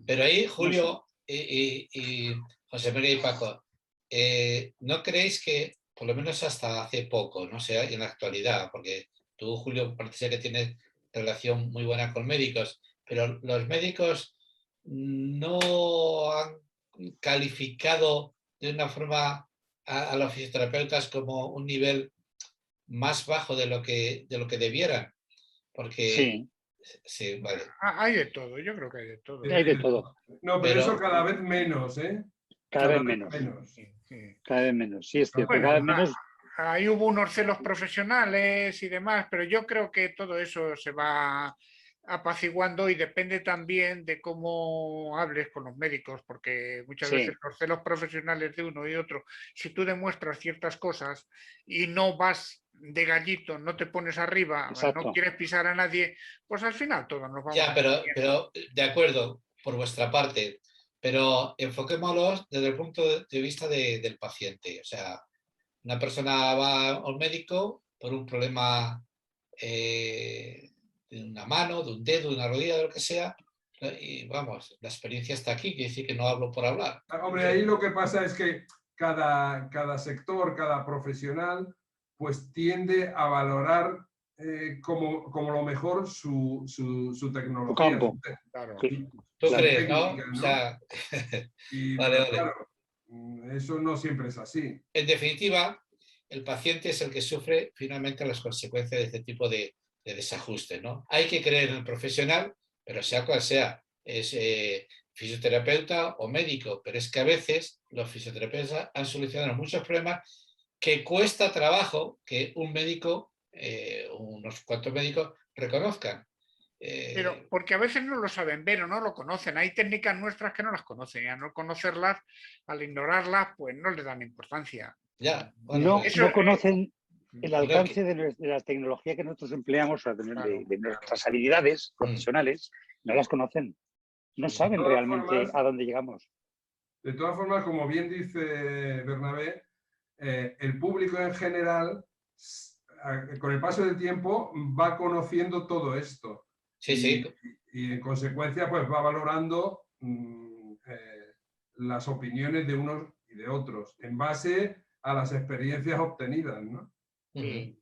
S3: Pero ahí,
S6: No sé.
S3: Julio y José María y Paco, ¿no creéis que, por lo menos hasta hace poco, no sé, en la actualidad, porque tú, Julio, parece ser que tienes relación muy buena con médicos, pero los médicos no han calificado de una forma a los fisioterapeutas como un nivel más bajo de lo que debieran? Porque,
S6: Sí,
S3: sí, vale.
S4: Hay de todo, yo creo que hay de todo.
S6: hay de todo.
S5: No, pero eso cada vez menos, ¿eh?
S6: Cada vez menos.
S4: Sí, sí.
S6: Cada vez menos, sí es cierto.
S4: Bueno,
S6: Cada vez menos.
S4: ahí hubo unos celos profesionales y demás, pero yo creo que todo eso se va apaciguando y depende también de cómo hables con los médicos, porque muchas
S6: Sí,
S4: veces los celos profesionales de uno y otro, si tú demuestras ciertas cosas y no vas de gallito, no te pones arriba, no
S6: exacto.
S4: quieres pisar a nadie, pues al final todos nos vamos.
S3: Ya, pero de acuerdo por vuestra parte, pero enfoquémoslos desde el punto de vista del paciente. O sea, una persona va a un médico por un problema de una mano, de un dedo, de una rodilla, de lo que sea, y vamos, la experiencia está aquí, quiere decir que no hablo por hablar.
S5: Hombre, ahí lo que pasa es que cada sector, cada profesional, pues tiende a valorar como lo mejor su tecnología.
S6: Tu campo.
S4: Claro.
S3: ¿Tú
S6: Claro.
S3: crees, no?
S5: Técnica, ¿no?
S3: O sea,
S5: Y
S3: vale.
S5: claro, eso no siempre es así.
S3: En definitiva, el paciente es el que sufre finalmente las consecuencias de este tipo de desajuste, ¿no? Hay que creer en el profesional, pero sea cual sea, es fisioterapeuta o médico, pero es que a veces los fisioterapeutas han solucionado muchos problemas que cuesta trabajo que un médico, unos cuantos médicos, reconozcan.
S4: Pero porque a veces no lo saben ver o no lo conocen. Hay técnicas nuestras que no las conocen y al no conocerlas, al ignorarlas, pues no les dan importancia.
S3: Ya, bueno, pues,
S6: No conocen el
S3: creo
S6: alcance de la tecnología que nosotros empleamos, de nuestras habilidades profesionales, no las conocen. No saben
S5: todas
S6: realmente
S5: formas,
S6: a dónde llegamos.
S5: De todas formas, como bien dice Bernabé, el público en general, con el paso del tiempo, va conociendo todo esto.
S3: Sí, sí.
S5: Y en consecuencia, pues va valorando las opiniones de unos y de otros, en base a las experiencias obtenidas, ¿no?
S3: Ujú.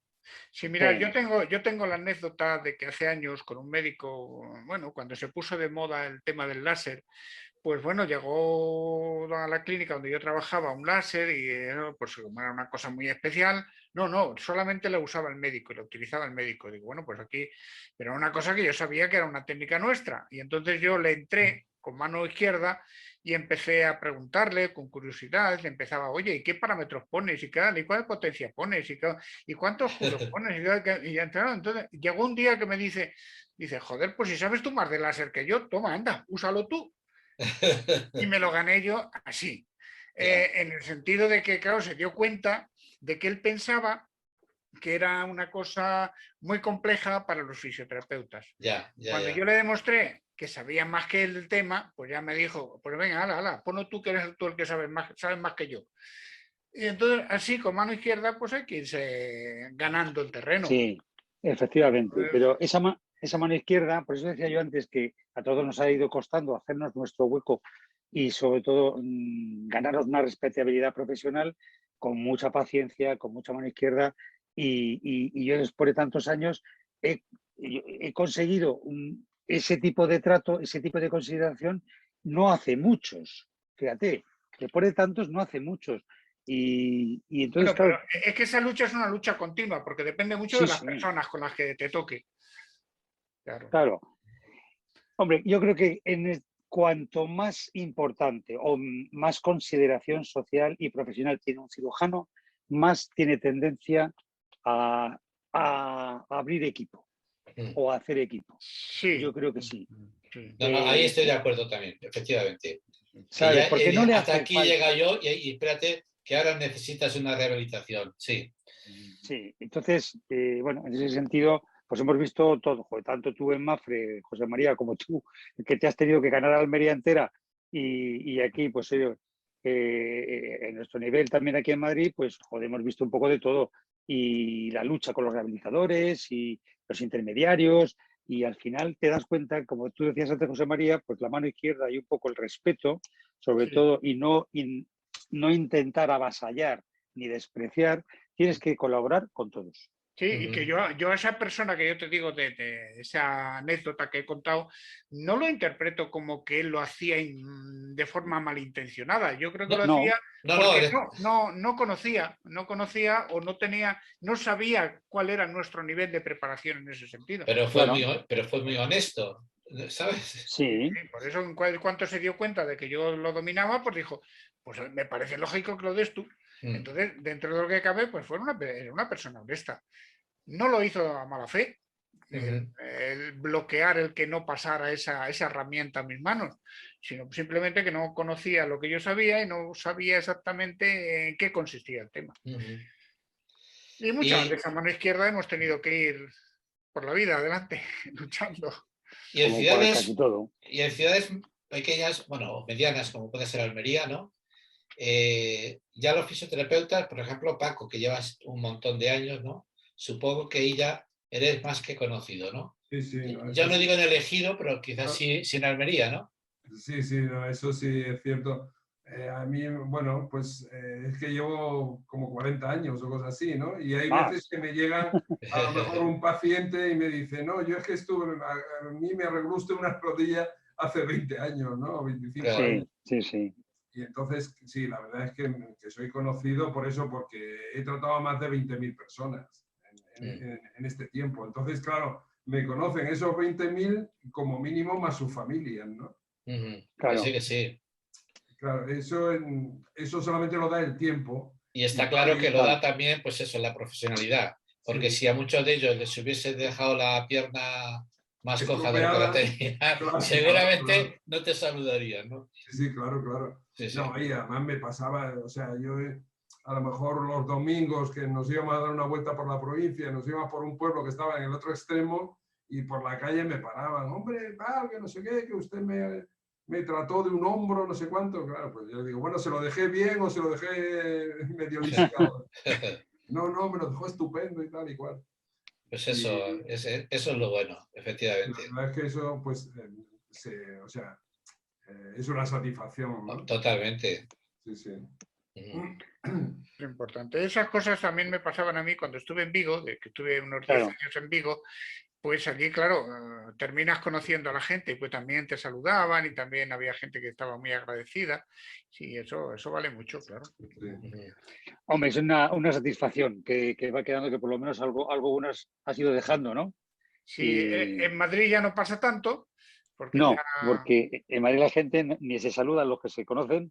S4: Sí, mira,
S6: Sí.
S4: yo tengo la anécdota de que hace años con un médico, bueno, cuando se puso de moda el tema del láser, pues bueno, llegó a la clínica donde yo trabajaba un láser y pues como era una cosa muy especial, no, solamente la usaba el médico y la utilizaba el médico. Digo, bueno, pues aquí, pero una cosa que yo sabía que era una técnica nuestra. Y entonces yo le entré con mano izquierda y empecé a preguntarle con curiosidad, le empezaba, oye, ¿y qué parámetros pones? ¿Y cuál potencia pones? ¿Y cuántos juros pones? Y entonces llegó un día que me dice, joder, pues si sabes tú más de láser que yo, toma, anda, úsalo tú. Y me lo gané yo así, en el sentido de que, claro, se dio cuenta de que él pensaba que era una cosa muy compleja para los fisioterapeutas. Cuando yo le demostré que sabía más que él del tema, pues ya me dijo, pues venga, ala, ponlo tú que eres tú el que sabes más que yo. Y entonces, así, con mano izquierda, pues hay que irse ganando el terreno.
S6: Sí, efectivamente. Pero esa mano izquierda, por eso decía yo antes que a todos nos ha ido costando hacernos nuestro hueco y sobre todo ganarnos una respetabilidad profesional con mucha paciencia, con mucha mano izquierda. Y yo después de tantos años he conseguido ese tipo de trato, ese tipo de consideración, no hace muchos. Fíjate, después de tantos no hace muchos. Y entonces,
S4: bueno,
S6: claro,
S4: pero es que esa lucha es una lucha continua, porque depende mucho de las personas con las que te toque.
S6: Claro. Hombre, yo creo que cuanto más importante o más consideración social y profesional tiene un cirujano, más tiene tendencia a abrir equipo o a hacer equipo.
S4: Sí.
S6: Yo creo que sí.
S3: No, ahí estoy de acuerdo también, efectivamente.
S6: ¿Sabes?
S3: Ya,
S6: Porque no le
S3: hasta
S6: hace
S3: aquí
S6: falta.
S3: llega yo y espérate que ahora necesitas una rehabilitación. Sí.
S6: Sí, entonces, bueno, en ese sentido, pues hemos visto todo, joder, tanto tú en Mafre, José María, como tú, que te has tenido que ganar a Almería entera y aquí, pues en nuestro nivel también aquí en Madrid, pues joder, hemos visto un poco de todo y la lucha con los rehabilitadores y los intermediarios y al final te das cuenta, como tú decías antes, José María, pues la mano izquierda y un poco el respeto, sobre todo, y no intentar avasallar ni despreciar. Tienes que colaborar con todos.
S4: Sí, y que yo a esa persona que yo te digo de esa anécdota que he contado, no lo interpreto como que él lo hacía de forma malintencionada. Yo creo que lo hacía porque no conocía o no sabía cuál era nuestro nivel de preparación en ese sentido.
S3: Pero fue muy honesto, ¿sabes?
S6: Sí.
S4: Por eso, en cuanto se dio cuenta de que yo lo dominaba, pues dijo, pues me parece lógico que lo des tú. Entonces, dentro de lo que cabe, pues era una persona honesta. No lo hizo a mala fe, el bloquear el que no pasara esa herramienta a mis manos, sino simplemente que no conocía lo que yo sabía y no sabía exactamente en qué consistía el tema. Y muchas de esa mano izquierda hemos tenido que ir por la vida adelante, luchando.
S3: Y en ciudades pequeñas, bueno, medianas, como puede ser Almería, ¿no? Ya los fisioterapeutas, por ejemplo, Paco, que llevas un montón de años, ¿no? Supongo que ya eres más que conocido, ¿no?
S5: Sí.
S3: Yo no digo en el Ejido, pero quizás sí en Almería, ¿no?
S5: Sí, no, eso sí es cierto. A mí, bueno, pues es que llevo como 40 años o cosas así, ¿no? Y hay veces que me llega a lo mejor un paciente y me dice, no, yo es que a mí me arregló usted una rodilla hace 20 años, ¿no? O 25 años.
S6: Sí.
S5: Y entonces, sí, la verdad es que soy conocido por eso, porque he tratado a más de 20.000 personas en este tiempo. Entonces, claro, me conocen esos 20.000 como mínimo más sus familias, ¿no?
S3: Claro. Sí que sí.
S5: Claro, eso solamente lo da el tiempo.
S3: Y está claro que lo da también, pues eso, la profesionalidad. Porque si a muchos de ellos les hubiese dejado la pierna más coja de lo que la tenía, seguramente no te saludarían, ¿no?
S5: Sí, claro.
S3: Sí.
S5: No, y además me pasaba, o sea, yo a lo mejor los domingos que nos íbamos a dar una vuelta por la provincia, nos íbamos por un pueblo que estaba en el otro extremo y por la calle me paraban, hombre, que no sé qué, que usted me trató de un hombro, no sé cuánto. Claro, pues yo digo, bueno, ¿se lo dejé bien o se lo dejé medio lisiado? No, me lo dejó estupendo y tal y cual.
S3: Pues
S5: Y
S3: eso es lo bueno,
S5: la
S3: efectivamente.
S5: verdad es que eso, pues, o sea, es una satisfacción, ¿no?
S3: Totalmente.
S5: Sí, sí.
S4: Lo importante. Esas cosas también me pasaban a mí cuando estuve en Vigo, de que estuve unos 10
S6: Claro.
S4: años en Vigo, pues allí, claro, terminas conociendo a la gente, pues también te saludaban y también había gente que estaba muy agradecida. Sí, eso vale mucho, claro.
S5: Sí.
S6: Hombre, es una satisfacción que va quedando, que por lo menos algo bueno has ido dejando, ¿no?
S4: Sí,
S6: Y
S4: en Madrid ya no pasa tanto, porque
S6: no,
S4: ya...
S6: porque en Madrid la gente ni se saludan los que se conocen.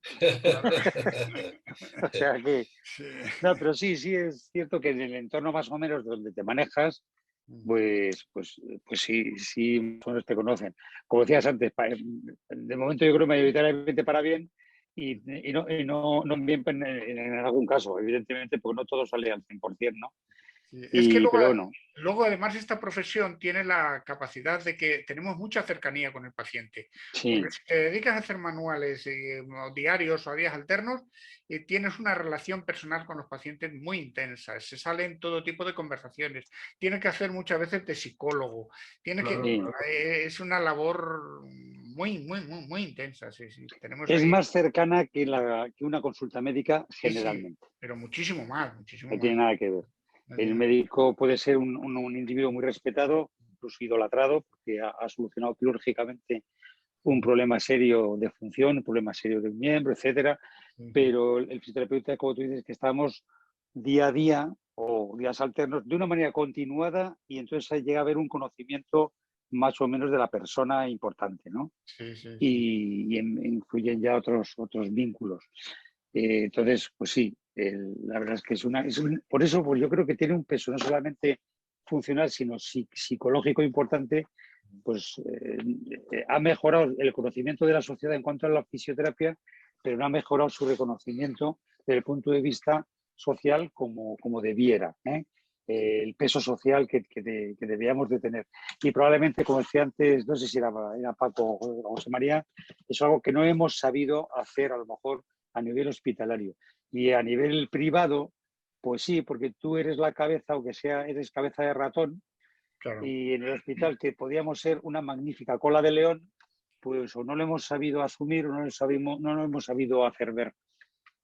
S6: O sea que,
S4: Sí.
S6: no, pero sí es cierto que en el entorno más o menos donde te manejas, pues sí, más o menos te conocen. Como decías antes, de momento yo creo mayoritariamente para bien y no bien en algún caso, evidentemente, porque no todo sale al 100%, ¿no?
S4: Sí, es que
S6: Pero bueno,
S4: luego además esta profesión tiene la capacidad de que tenemos mucha cercanía con el paciente, porque
S6: sí,
S4: si te dedicas a hacer manuales o diarios o a días alternos, tienes una relación personal con los pacientes muy intensa, se salen todo tipo de conversaciones, tienes que hacer muchas veces de psicólogo,
S5: Claro,
S6: sí.
S5: claro.
S4: es una labor muy intensa, sí. Tenemos
S6: Es
S4: ahí,
S6: más cercana que una consulta médica
S4: sí,
S6: generalmente.
S4: pero muchísimo más.
S6: No tiene nada que ver.
S4: No
S6: El
S4: tiene-
S6: médico puede ser un individuo muy respetado, incluso idolatrado, porque ha solucionado quirúrgicamente un problema serio de función, un problema serio de un miembro, etcétera. Pero el fisioterapeuta, como tú dices, que estamos día a día o días alternos de una manera continuada y entonces ahí llega a haber un conocimiento más o menos de la persona importante, ¿no?
S4: Sí.
S6: Y influyen ya otros vínculos. Entonces, pues sí, la verdad es que por eso pues yo creo que tiene un peso no solamente funcional, sino psicológico importante, pues ha mejorado el conocimiento de la sociedad en cuanto a la fisioterapia, pero no ha mejorado su reconocimiento desde el punto de vista social como debiera, ¿eh? El peso social que debíamos de tener. Y probablemente, como decía antes, no sé si era Paco o José María, es algo que no hemos sabido hacer a lo mejor a nivel hospitalario. Y a nivel privado, pues sí, porque tú eres la cabeza, aunque sea, eres cabeza de ratón,
S4: Claro.
S6: y en el hospital que podíamos ser una magnífica cola de león, pues o no lo hemos sabido asumir o no lo hemos sabido hacer ver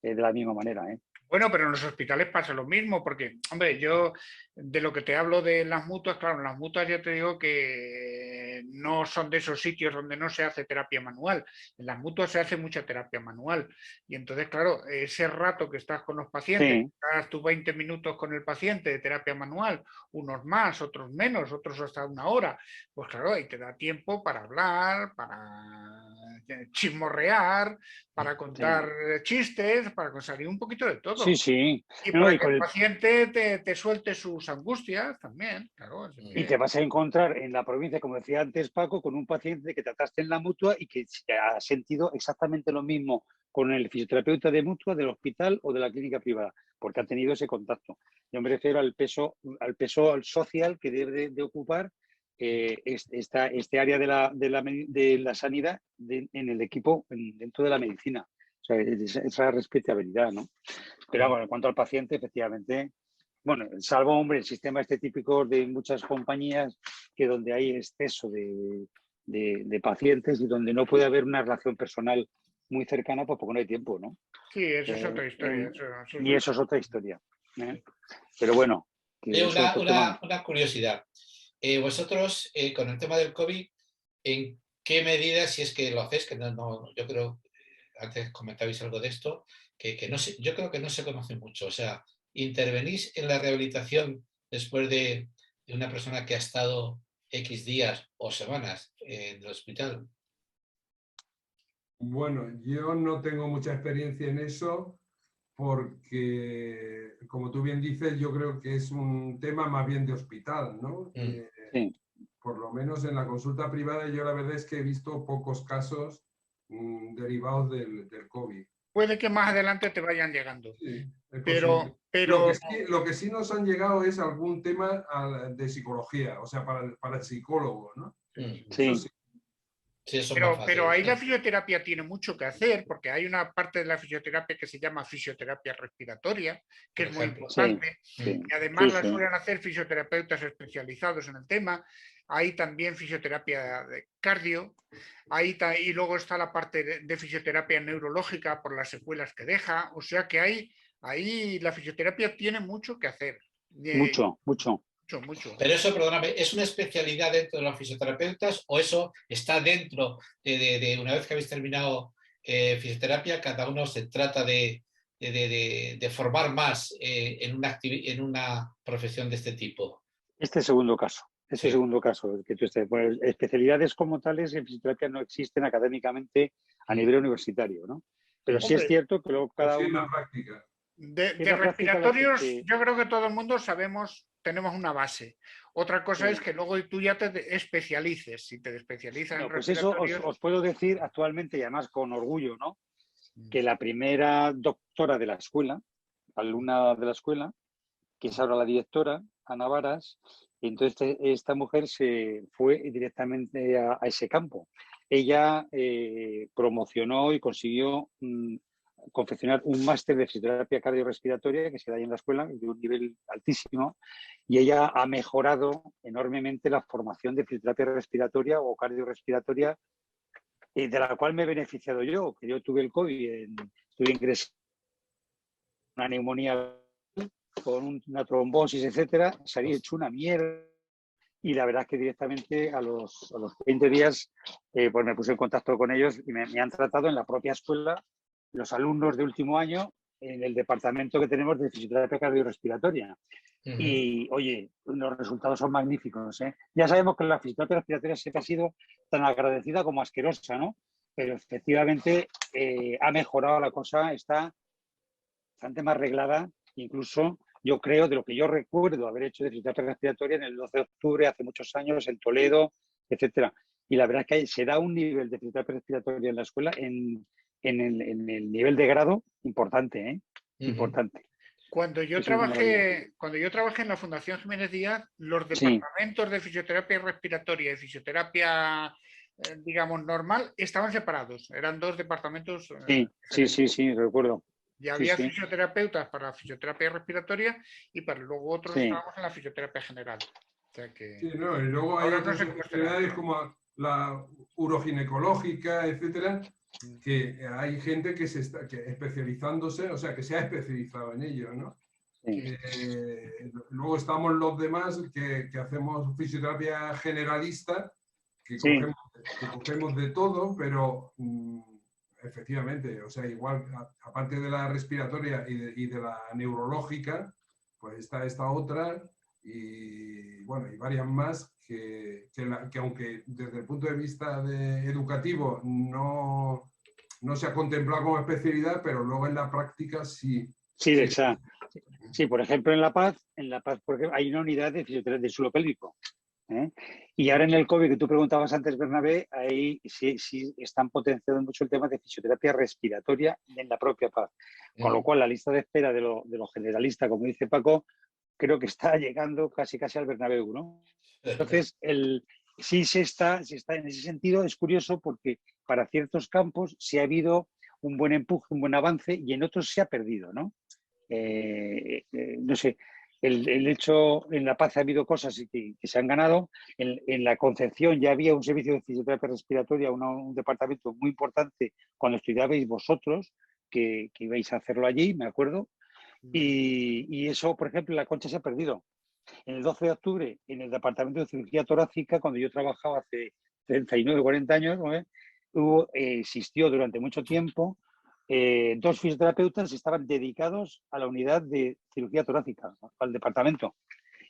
S6: de la misma manera, ¿eh?
S4: Bueno, pero en los hospitales pasa lo mismo, porque, hombre, yo de lo que te hablo de las mutuas, claro, en las mutuas ya te digo que no son de esos sitios donde no se hace terapia manual. En las mutuas se hace mucha terapia manual. Y entonces, claro, ese rato que estás con los pacientes,
S6: Sí.
S4: estás tus 20 minutos con el paciente de terapia manual, unos más, otros menos, otros hasta una hora, pues claro, ahí te da tiempo para hablar, para chismorrear, para contar chistes, para salir un poquito de todo.
S6: Sí.
S4: Y
S6: No,
S4: para que el paciente te suelte sus angustias también, claro.
S6: y te vas a encontrar en la provincia, como decía antes Paco, con un paciente que trataste en la mutua y que ha sentido exactamente lo mismo con el fisioterapeuta de mutua, del hospital o de la clínica privada, porque ha tenido ese contacto. Yo me refiero al peso social que debe de ocupar este área de la sanidad en el equipo dentro de la medicina. O sea, esa respetabilidad, ¿no? Pero bueno, en cuanto al paciente, efectivamente, bueno, salvo, hombre, el sistema este típico de muchas compañías que donde hay exceso de pacientes y donde no puede haber una relación personal muy cercana, pues porque no hay tiempo, ¿no?
S4: Sí, eso es otra historia.
S6: Y eso es otra historia, ¿eh? Pero bueno, que
S3: Oye,
S6: eso es otro tema.
S3: una curiosidad. Vosotros, con el tema del COVID, ¿en qué medida, si es que lo hacéis, que yo creo, antes comentabais algo de esto, que no sé, yo creo que no se conoce mucho, o sea, ¿intervenís en la rehabilitación después de una persona que ha estado X días o semanas en el hospital?
S5: Bueno, yo no tengo mucha experiencia en eso porque, como tú bien dices, yo creo que es un tema más bien de hospital, ¿no?
S6: Sí.
S5: Por lo menos en la consulta privada yo la verdad es que he visto pocos casos derivados del COVID.
S4: Puede que más adelante te vayan llegando.
S5: Sí, es
S4: Pero,
S5: posible. Lo que sí nos han llegado es algún tema de psicología, o sea, para el psicólogo, ¿no?
S6: Sí.
S5: Eso sí.
S3: Sí, eso es más fácil.
S4: Pero ahí la fisioterapia tiene mucho que hacer, porque hay una parte de la fisioterapia que se llama fisioterapia respiratoria, que
S3: Por
S4: es muy
S3: ejemplo.
S4: importante,
S6: Sí,
S4: y además la
S6: sí.
S4: suelen hacer fisioterapeutas especializados en el tema. Hay también fisioterapia de cardio, y luego está la parte de fisioterapia neurológica por las secuelas que deja, o sea que ahí la fisioterapia tiene mucho que hacer.
S6: Mucho.
S4: Mucho.
S3: Pero eso, perdóname, ¿es una especialidad dentro de los fisioterapeutas o eso está dentro de una vez que habéis terminado fisioterapia, cada uno se trata de formar más en una profesión de este tipo?
S6: Este segundo caso,
S3: Sí.
S6: que tú estés. Bueno, especialidades como tales en fisioterapia no existen académicamente a nivel universitario, ¿no? Pero sí es
S4: Hombre,
S6: cierto que luego cada
S5: Sí, en la
S6: uno...
S5: práctica.
S4: De
S6: Es la práctica la
S4: respiratorios,
S6: que-
S4: yo creo que todo el mundo sabemos, tenemos una base. Otra cosa
S6: Sí.
S4: es que luego tú ya te especialices. Si te especializas en
S6: No, pues eso
S4: respiratorios,
S6: os puedo decir actualmente, y además con orgullo, ¿no? Que la primera doctora de la escuela, alumna de la escuela, que es ahora la directora, Ana Varas, y entonces esta mujer se fue directamente a ese campo. Ella promocionó y consiguió confeccionar un máster de fisioterapia cardiorrespiratoria que se da ahí en la escuela, de un nivel altísimo, y ella ha mejorado enormemente la formación de fisioterapia respiratoria o cardiorrespiratoria, de la cual me he beneficiado yo, que yo tuve el COVID, estuve ingresado en una neumonía con una trombosis, etcétera, se había hecho una mierda. Y la verdad es que directamente a los 20 días pues me puse en contacto con ellos y me han tratado en la propia escuela, los alumnos de último año, en el departamento que tenemos de fisioterapia cardiorrespiratoria. Y oye, los resultados son magníficos, ¿eh? Ya sabemos que la fisioterapia respiratoria siempre ha sido tan agradecida como asquerosa, ¿no? Pero efectivamente ha mejorado la cosa, está bastante más arreglada, incluso yo creo, de lo que yo recuerdo haber hecho de fisioterapia respiratoria en el 12 de octubre, hace muchos años, en Toledo, etcétera. Y la verdad es que se da un nivel de fisioterapia respiratoria en la escuela en el nivel de grado importante, ¿eh? Importante.
S4: Cuando yo trabajé en la Fundación Jiménez Díaz, los departamentos de fisioterapia respiratoria y fisioterapia, digamos, normal, estaban separados. Eran dos departamentos.
S6: Sí, recuerdo.
S4: Y había fisioterapeutas para la fisioterapia respiratoria y para luego otros estábamos en la fisioterapia general. O sea que
S5: Sí, no, y luego hay otras especialidades como la uroginecológica, etcétera, que hay gente que que especializándose, o sea, que se ha especializado en ello, ¿no? Luego estamos los demás que hacemos fisioterapia generalista, que cogemos de todo, pero efectivamente, o sea, igual, aparte de la respiratoria y de la neurológica, pues está esta otra y, bueno, y varias más que aunque desde el punto de vista educativo no se ha contemplado como especialidad, pero luego en la práctica sí.
S6: Sí, por ejemplo, en La Paz, por ejemplo, hay una unidad de fisioterapia de suelo pélvico. Y ahora en el COVID, que tú preguntabas antes, Bernabé, ahí sí están potenciando mucho el tema de fisioterapia respiratoria en la propia Paz. Con lo cual, la lista de espera de lo generalista, como dice Paco, creo que está llegando casi al Bernabéu, ¿no? Entonces, sí se está en ese sentido. Es curioso porque para ciertos campos sí ha habido un buen empuje, un buen avance, y en otros se ha perdido, ¿no? No sé, el hecho, en La Paz ha habido cosas que se han ganado. En la Concepción ya había un servicio de fisioterapia respiratoria, un departamento muy importante cuando estudiabais vosotros, que ibais a hacerlo allí, me acuerdo. Y eso, por ejemplo, en La Concha se ha perdido. En el 12 de octubre, en el departamento de cirugía torácica, cuando yo trabajaba hace 39, 40 años, ¿no? Existió durante mucho tiempo. Dos fisioterapeutas estaban dedicados a la unidad de cirugía torácica, al departamento.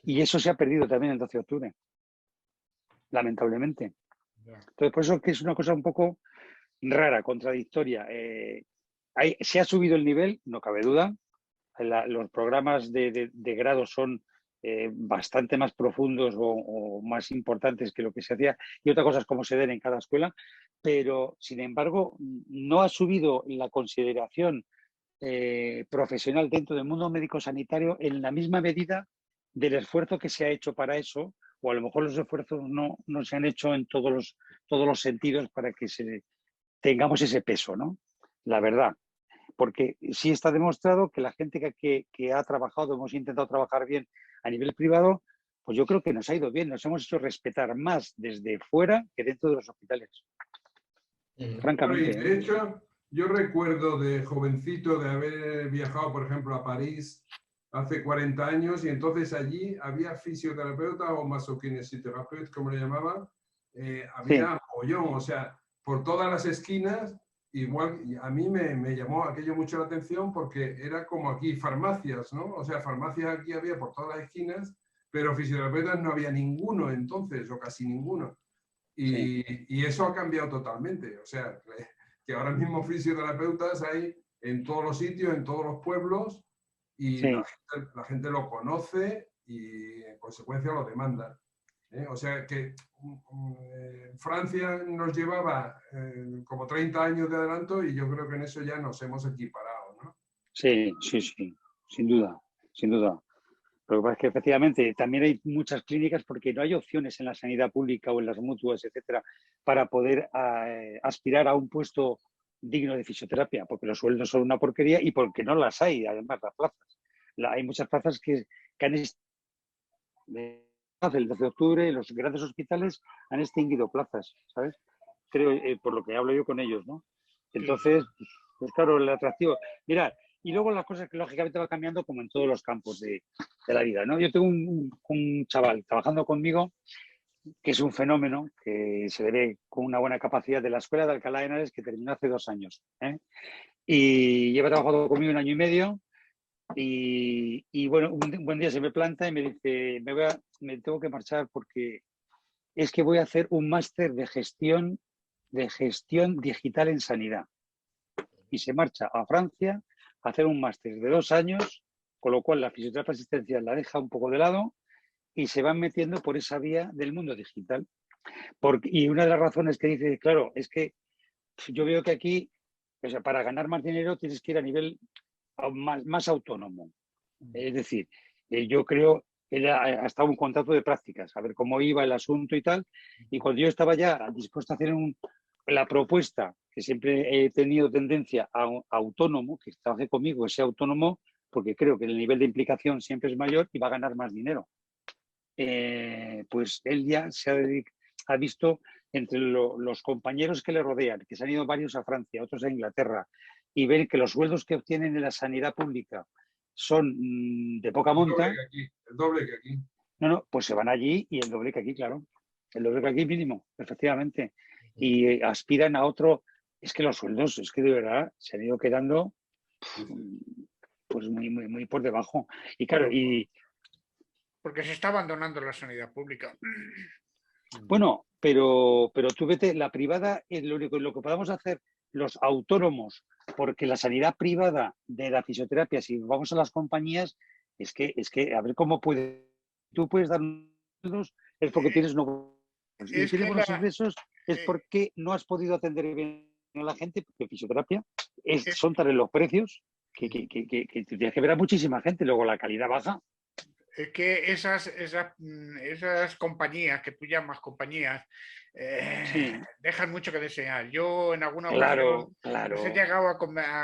S6: Y eso se ha perdido también el 12 de octubre, lamentablemente. Entonces, por eso es que es una cosa un poco rara, contradictoria. Se ha subido el nivel, no cabe duda. Los programas de grado son bastante más profundos o más importantes que lo que se hacía, y otra cosa es cómo se den en cada escuela, pero sin embargo no ha subido la consideración profesional dentro del mundo médico sanitario en la misma medida del esfuerzo que se ha hecho para eso, o a lo mejor los esfuerzos no se han hecho en todos los todos los sentidos para que tengamos ese peso, ¿no? La verdad. Porque sí está demostrado que la gente que ha trabajado, hemos intentado trabajar bien a nivel privado, pues yo creo que nos ha ido bien, nos hemos hecho respetar más desde fuera que dentro de los hospitales. Francamente.
S5: Y de hecho, yo recuerdo de jovencito de haber viajado, por ejemplo, a París hace 40 años y entonces allí había fisioterapeuta o masokinesioterapeuta, como le llamaban, había mogollón, o sea, por todas las esquinas. Igual, a mí me llamó aquello mucho la atención porque era como aquí farmacias, ¿no? O sea, farmacias aquí había por todas las esquinas, pero fisioterapeutas no había ninguno entonces, o casi ninguno. Y eso ha cambiado totalmente. O sea, que ahora mismo fisioterapeutas hay en todos los sitios, en todos los pueblos, y la gente lo conoce y en consecuencia lo demanda. O sea que Francia nos llevaba como 30 años de adelanto y yo creo que en eso ya nos hemos equiparado, ¿no?
S6: Sí, sin duda, sin duda. Lo que pasa es que efectivamente también hay muchas clínicas porque no hay opciones en la sanidad pública o en las mutuas, etcétera, para poder aspirar a un puesto digno de fisioterapia, porque los sueldos son una porquería y porque no las hay, además, las plazas. Hay muchas plazas que han el 12 de octubre los grandes hospitales han extinguido plazas, ¿sabes? Creo, por lo que hablo yo con ellos, ¿no? Entonces, pues claro, el atractivo. Mirad, y luego las cosas que lógicamente van cambiando como en todos los campos de la vida, ¿no? Yo tengo un chaval trabajando conmigo que es un fenómeno que se debe con una buena capacidad de la Escuela de Alcalá de Henares que terminó hace 2 años, ¿eh? Y lleva trabajando conmigo 1 año y medio. Y bueno, un buen día se me planta y me dice, me tengo que marchar porque es que voy a hacer un máster de gestión digital en sanidad. Y se marcha a Francia a hacer un máster de 2 años, con lo cual la fisioterapia asistencial la deja un poco de lado y se van metiendo por esa vía del mundo digital. Y una de las razones que dice, claro, es que yo veo que aquí, o sea, para ganar más dinero tienes que ir a nivel más autónomo. Es decir, yo creo que era hasta un contrato de prácticas, a ver cómo iba el asunto y tal. Y cuando yo estaba ya dispuesto a hacer la propuesta, que siempre he tenido tendencia a autónomo, que trabaje conmigo, ese autónomo, porque creo que el nivel de implicación siempre es mayor y va a ganar más dinero. Pues él ya ha visto entre los compañeros que le rodean, que se han ido varios a Francia, otros a Inglaterra, y ven que los sueldos que obtienen en la sanidad pública son de poca monta.
S5: El doble que aquí.
S6: No, pues se van allí y el doble que aquí, claro. El doble que aquí mínimo, efectivamente. Y aspiran a otro. Es que los sueldos, es que de verdad se han ido quedando pues muy por debajo. Y claro,
S4: porque se está abandonando la sanidad pública.
S6: Bueno, pero tú vete, la privada es lo único, lo que podamos hacer los autónomos, porque la sanidad privada de la fisioterapia, si vamos a las compañías, es que a ver cómo tú puedes dar unos, es porque tienes si tienes buenos ingresos, es porque no has podido atender bien a la gente, porque fisioterapia son tales los precios que tienes que ver a muchísima gente, luego la calidad baja.
S4: Es que esas compañías que tú llamas compañías dejan mucho que desear. Yo en alguna ocasión he llegado a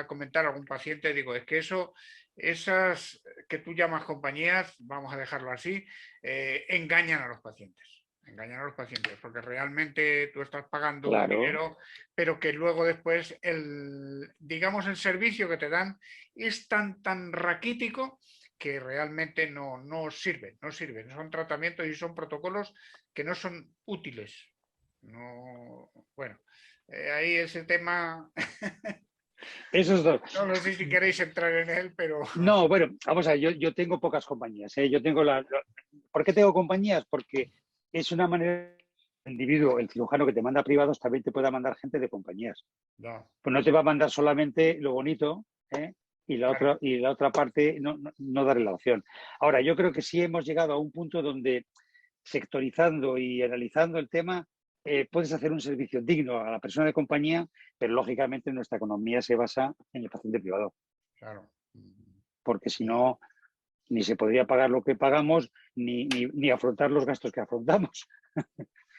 S4: comentar a algún paciente, digo, es que esas que tú llamas compañías, vamos a dejarlo así, engañan a los pacientes. Engañan a los pacientes, porque realmente tú estás pagando dinero, pero que luego después el servicio que te dan es tan raquítico que realmente no sirven. Son tratamientos y son protocolos que no son útiles. Ahí ese tema...
S6: Esos dos.
S4: No sé si queréis entrar en él, pero...
S6: No, bueno, vamos a ver, yo tengo pocas compañías. Yo tengo ¿Por qué tengo compañías? Porque es una manera... El individuo, el cirujano que te manda privados también te pueda mandar gente de compañías.
S4: No.
S6: Pues no te va a mandar solamente lo bonito, y la otra parte no darle la opción. Ahora, yo creo que sí hemos llegado a un punto donde, sectorizando y analizando el tema, puedes hacer un servicio digno a la persona de compañía, pero lógicamente nuestra economía se basa en el paciente privado.
S4: Claro.
S6: Porque si no, ni se podría pagar lo que pagamos, ni afrontar los gastos que afrontamos.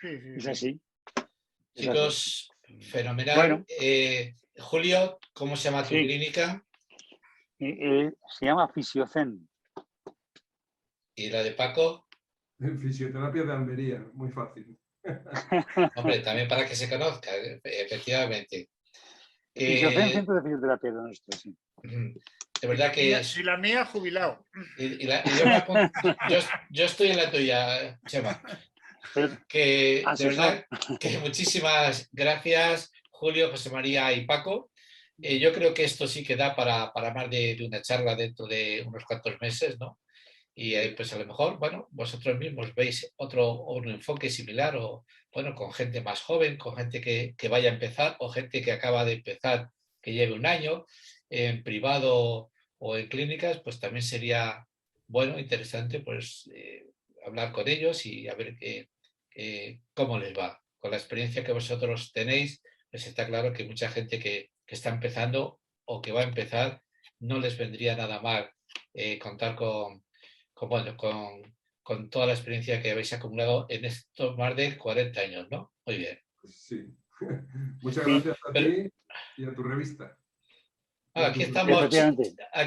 S4: Sí,
S6: es así.
S3: Chicos, fenomenal.
S6: Bueno.
S3: Julio, ¿cómo se llama tu
S6: Sí.
S3: clínica?
S6: Se llama Fisiocen.
S3: ¿Y la de Paco?
S5: En fisioterapia de Almería, muy fácil.
S3: Hombre, también para que se conozca, efectivamente.
S6: Fisiocen, centro de fisioterapia de nuestro, sí.
S3: De verdad que es...
S4: Y la mía, jubilado.
S3: y yo, me yo estoy en la tuya, Chema. Que de verdad que muchísimas gracias, Julio, José María y Paco. Yo creo que esto sí que da para más de una charla dentro de unos cuantos meses, ¿no? Y pues a lo mejor, bueno, vosotros mismos veis un enfoque similar o, bueno, con gente más joven, con gente que vaya a empezar o gente que acaba de empezar, que lleve un año en privado o en clínicas, pues también sería, bueno, interesante pues hablar con ellos y a ver cómo les va. Con la experiencia que vosotros tenéis, pues está claro que mucha gente que está empezando o que va a empezar, no les vendría nada mal contar con toda la experiencia que habéis acumulado en estos más de 40 años, ¿no? Muy bien.
S5: Sí. Muchas gracias a ti y a tu revista.
S3: Aquí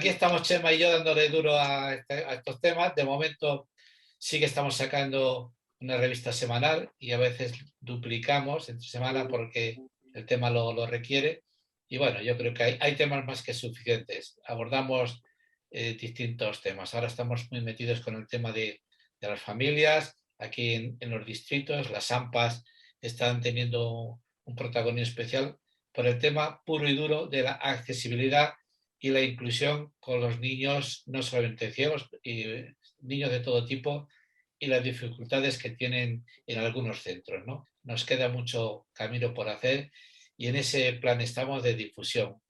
S3: estamos Chema y yo dándole duro a estos temas. De momento sí que estamos sacando una revista semanal y a veces duplicamos entre semana porque el tema lo requiere. Y bueno, yo creo que hay temas más que suficientes. Abordamos distintos temas. Ahora estamos muy metidos con el tema de las familias. Aquí en los distritos, las AMPAs están teniendo un protagonismo especial por el tema puro y duro de la accesibilidad y la inclusión con los niños, no solamente ciegos, niños de todo tipo, y las dificultades que tienen en algunos centros, ¿no? Nos queda mucho camino por hacer y en ese plan estamos de difusión.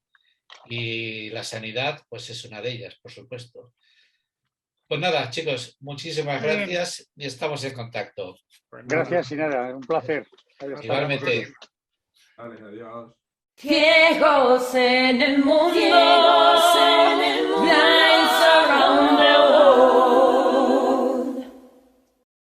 S3: Y la sanidad, pues es una de ellas, por supuesto. Pues nada, chicos, muchísimas gracias y estamos en contacto.
S6: Gracias y nada, un placer.
S3: Igualmente.
S5: Vale, adiós.
S2: Ciegos en el mundo,